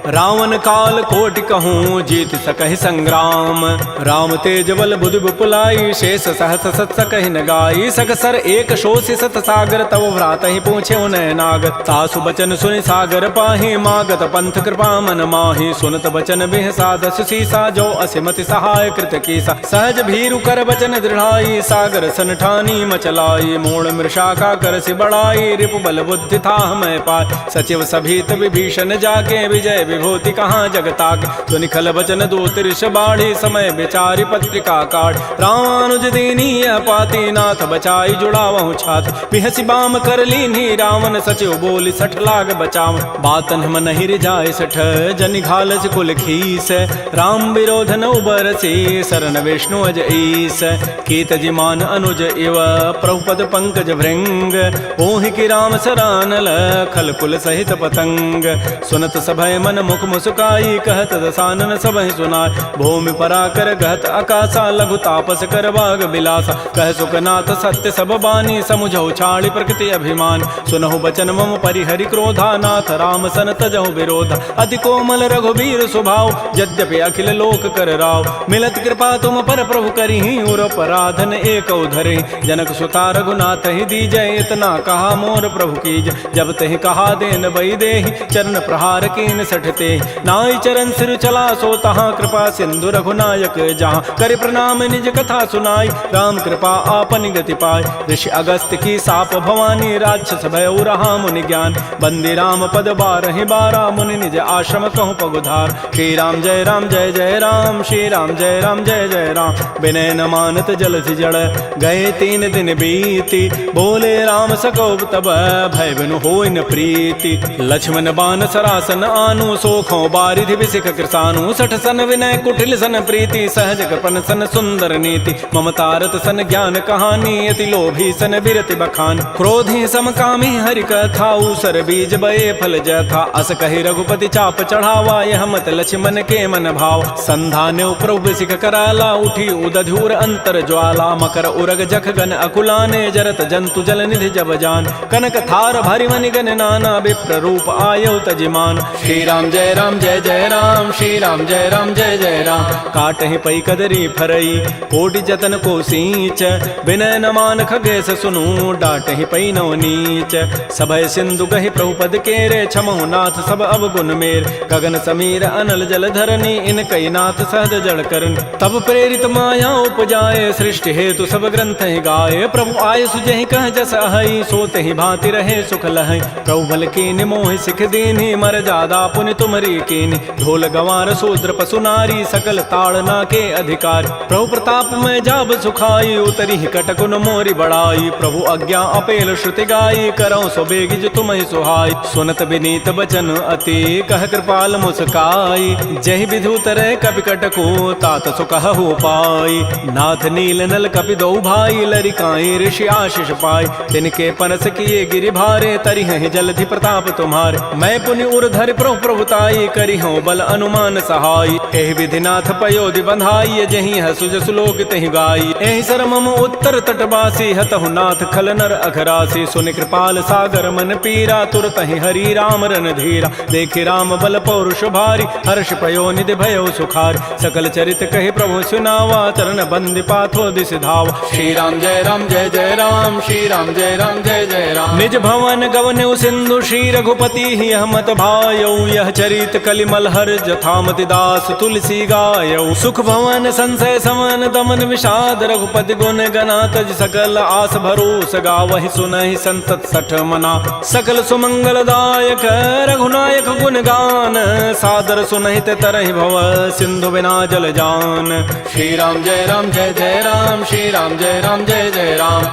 रावण काल कोटि कहूँ, जीत सकहि संग्राम। राम तेज बल बुधि बुपुलाई, शेष सहस सत सकहि न गाई। सक सर एक शोषि सत सागर, तव भ्रात ही पूछे उन्हें नाग। सासु बचन सुनि सागर पाहि, मागत पंथ कृपा मन माहि। सुनत बचन बिह साधस सीसा, जो असिमति सहाय कृत कीसा। सहज भीरु कर बचन दृढ़ाई, सागर सन ठानी मचलाई। मूढ़ मृषा का कर सि बढ़ाई, रिपु बल बुद्धि था मैं पाय। सचिव सभीत विभीषण जाके, विजय विभूति कहाँ जगताके। सुनि खल बचन दूत ऋष बाढ़ी, समय विचारि पत्रिका काढ़। रामानुज दीनीय पाती, नाथ बचाई जुड़ावहु छाती। बिहसि बाम कर लीन्ही रावण, सचिव बोली सठ लाग बचाव। बातन मन हिर जाय सठ, जनि घालस कुल खीस। राम विरोध न उबरसी, सरन विष्णु अज ईस। कीत जिमान अनुज इव, प्रभुपद पंकज भृंग। ओहि की राम सरानल, खल कुल सहित पतंग। सुनत सभय मन मुख मुस्काई, कहत दसानन सबहि सुनाय। भूमि पराकर गहत आकाशा, लघु तापस कर बाग बिलासा। कह सुखनाथ सत्य सब बानी, समुझौ छाड़ी प्रकृति अभिमान। सुनहु बचन मम परिहरि क्रोधा, नाथ राम सन तजहु विरोधा। अति कोमल रघुबीर स्वभाव, यद्यपि अखिल लोक कर राव। मिलत कृपा तुम पर प्रभु करिहि, उर पराधन एक धरि। जनक सुता रघुनाथ ही दीजय, इतना कहा मोर प्रभु कीज। जब तहि कहा देन बई देहि, चरण प्रहार कीन सठते। नाई चरण सिर चला सो तहाँ, कृपा सिंधु रघुनायक जहाँ। कर प्रणाम निज कथा सुनाई, राम कृपा आपन गति पाय। ऋषि अगस्त की साप भवानी, राक्षस भय रहा मुनि ज्ञान। बंदी राम पद बारहि बारा, मुनि निज आश्रम कहूँ पगुधार। श्री राम जय राम जय जय राम, श्री राम जय राम जय जय राम। विनय न मानत जलधि जड़, गए 3 दिन बीती। बोले राम सकोब तब, भय बिनु होय न प्रीति। लक्ष्मण बान सरासन आनु, सोखों बारिधि बिसिख कृसानु। सठ सन विनय कुटिल सन प्रीति, सहज कृपन सन सुंदर नीति। ममतारत सन ज्ञान कहानी, अति लोभी सन बिरति बखान। क्रोधी समकामी हरि कथा, ऊसर बीज बये फल जथा। अस कहि रघुपति चाप चढ़ावा, यह मत लक्ष्मण के मन भाव। संधान्यो प्रभु सिख कराला, उठी उदधूर अंतर ज्वाला। मकर उरग जख गन अकुलाने, जरत जंतु जल निधि जब जान। कनक थार भरि मनि गन नाना, विप्र रूप आयो तजिमान। श्री राम जय राम जय जय राम, श्री राम जय राम जय जय राम। काटहि पै कदरी फरई, कोटि जतन को सींच। विनय न मान खगेश सुनु, डाटहि पै नव नीच। सभय सिंधु गहि प्रभुपद केरे, क्षमहु नाथ सब अवगुण मेर। गगन समीर अनल जल धरनी, इन कई नाथ सहज जड़ करन। तब प्रेरित माया उपजाए, सृष्टि हेतु सब ग्रंथ ही गाये। प्रभु आय सुजहि कह जस अहै, सोते ही भांति रहे सुख लहै। प्रभु बल कीनि मोहि सिख दीन्हि, मर जादा पुनि तुमरी कीनि। ढोल गंवार शूद्र पशु नारी, सकल ताड़ना के अधिकार। प्रभु प्रताप में जाब सुखाई, उतरी कटकुन मोरी बड़ाई। प्रभु आज्ञा अपेल श्रुति गाई, करऊँ सो बेगिज तुम्हि सुहाई। सुनत विनीत बचन अति, कह कृपाल मुस्काई। जहि विधि उतरै कपि कटको, तात सुकहु पाई। नाथ नील नल कपि दो भाई, लरिकाई ऋषि आशीष पाई। तिनके परस किए गिरि भारे, तरिहहि जलधि प्रताप तुम्हारे। मैं पुनि उर धरि प्रभु प्रभुताई, करिहउँ बल अनुमान सहाय। एहि विधि नाथ पयोधि बंधाई, जहि हसुज सुलोक तहि गाई। एहि सर मम उत्तर तटवासी, हतहु नाथ खल नर अघरासी। सुनि कृपाल सागर मन पीरा, तुरतहि हरि राम रन धीरा। देखि राम बल पौरुष भारी, हर्ष पयो निधि भयो सुखारी। सकल चरित कहि प्रभु सुनावा, चरण बंदि पाथो दिस धावा। श्री राम जय राम जय जय राम, श्री राम जय राम जय जय राम। निज भवन गवन्यु सिंधु, श्री रघुपति ही हमत भायौ। यह चरित कलिमल हर जथामति दास, तुलसी गायौ। सुख भवन संशय समन, दमन विषाद रघुपति गुण गना। तज सकल आस भरोस, गावहि सुनहि संतत सठ मना। सकल सुमंगल दायक रघुनायक गुण गान, सादर सुनहि ते तरहि भव सिंधु बिना जल जान। श्री राम जय राम जय जय राम, श्री राम जय राम जय जय राम।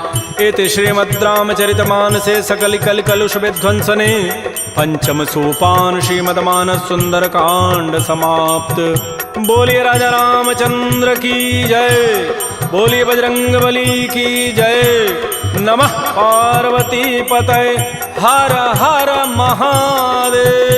इति श्रीमद् रामचरितमानसे सकल कल कलुष विध्वंसने, पंचम सोपान श्रीमद्मानस सुंदर कांड समाप्त। बोलिए राजा रामचंद्र की जय, बोलिए बजरंग बली की जय। नमः पार्वती पतये, हर हर महादेव।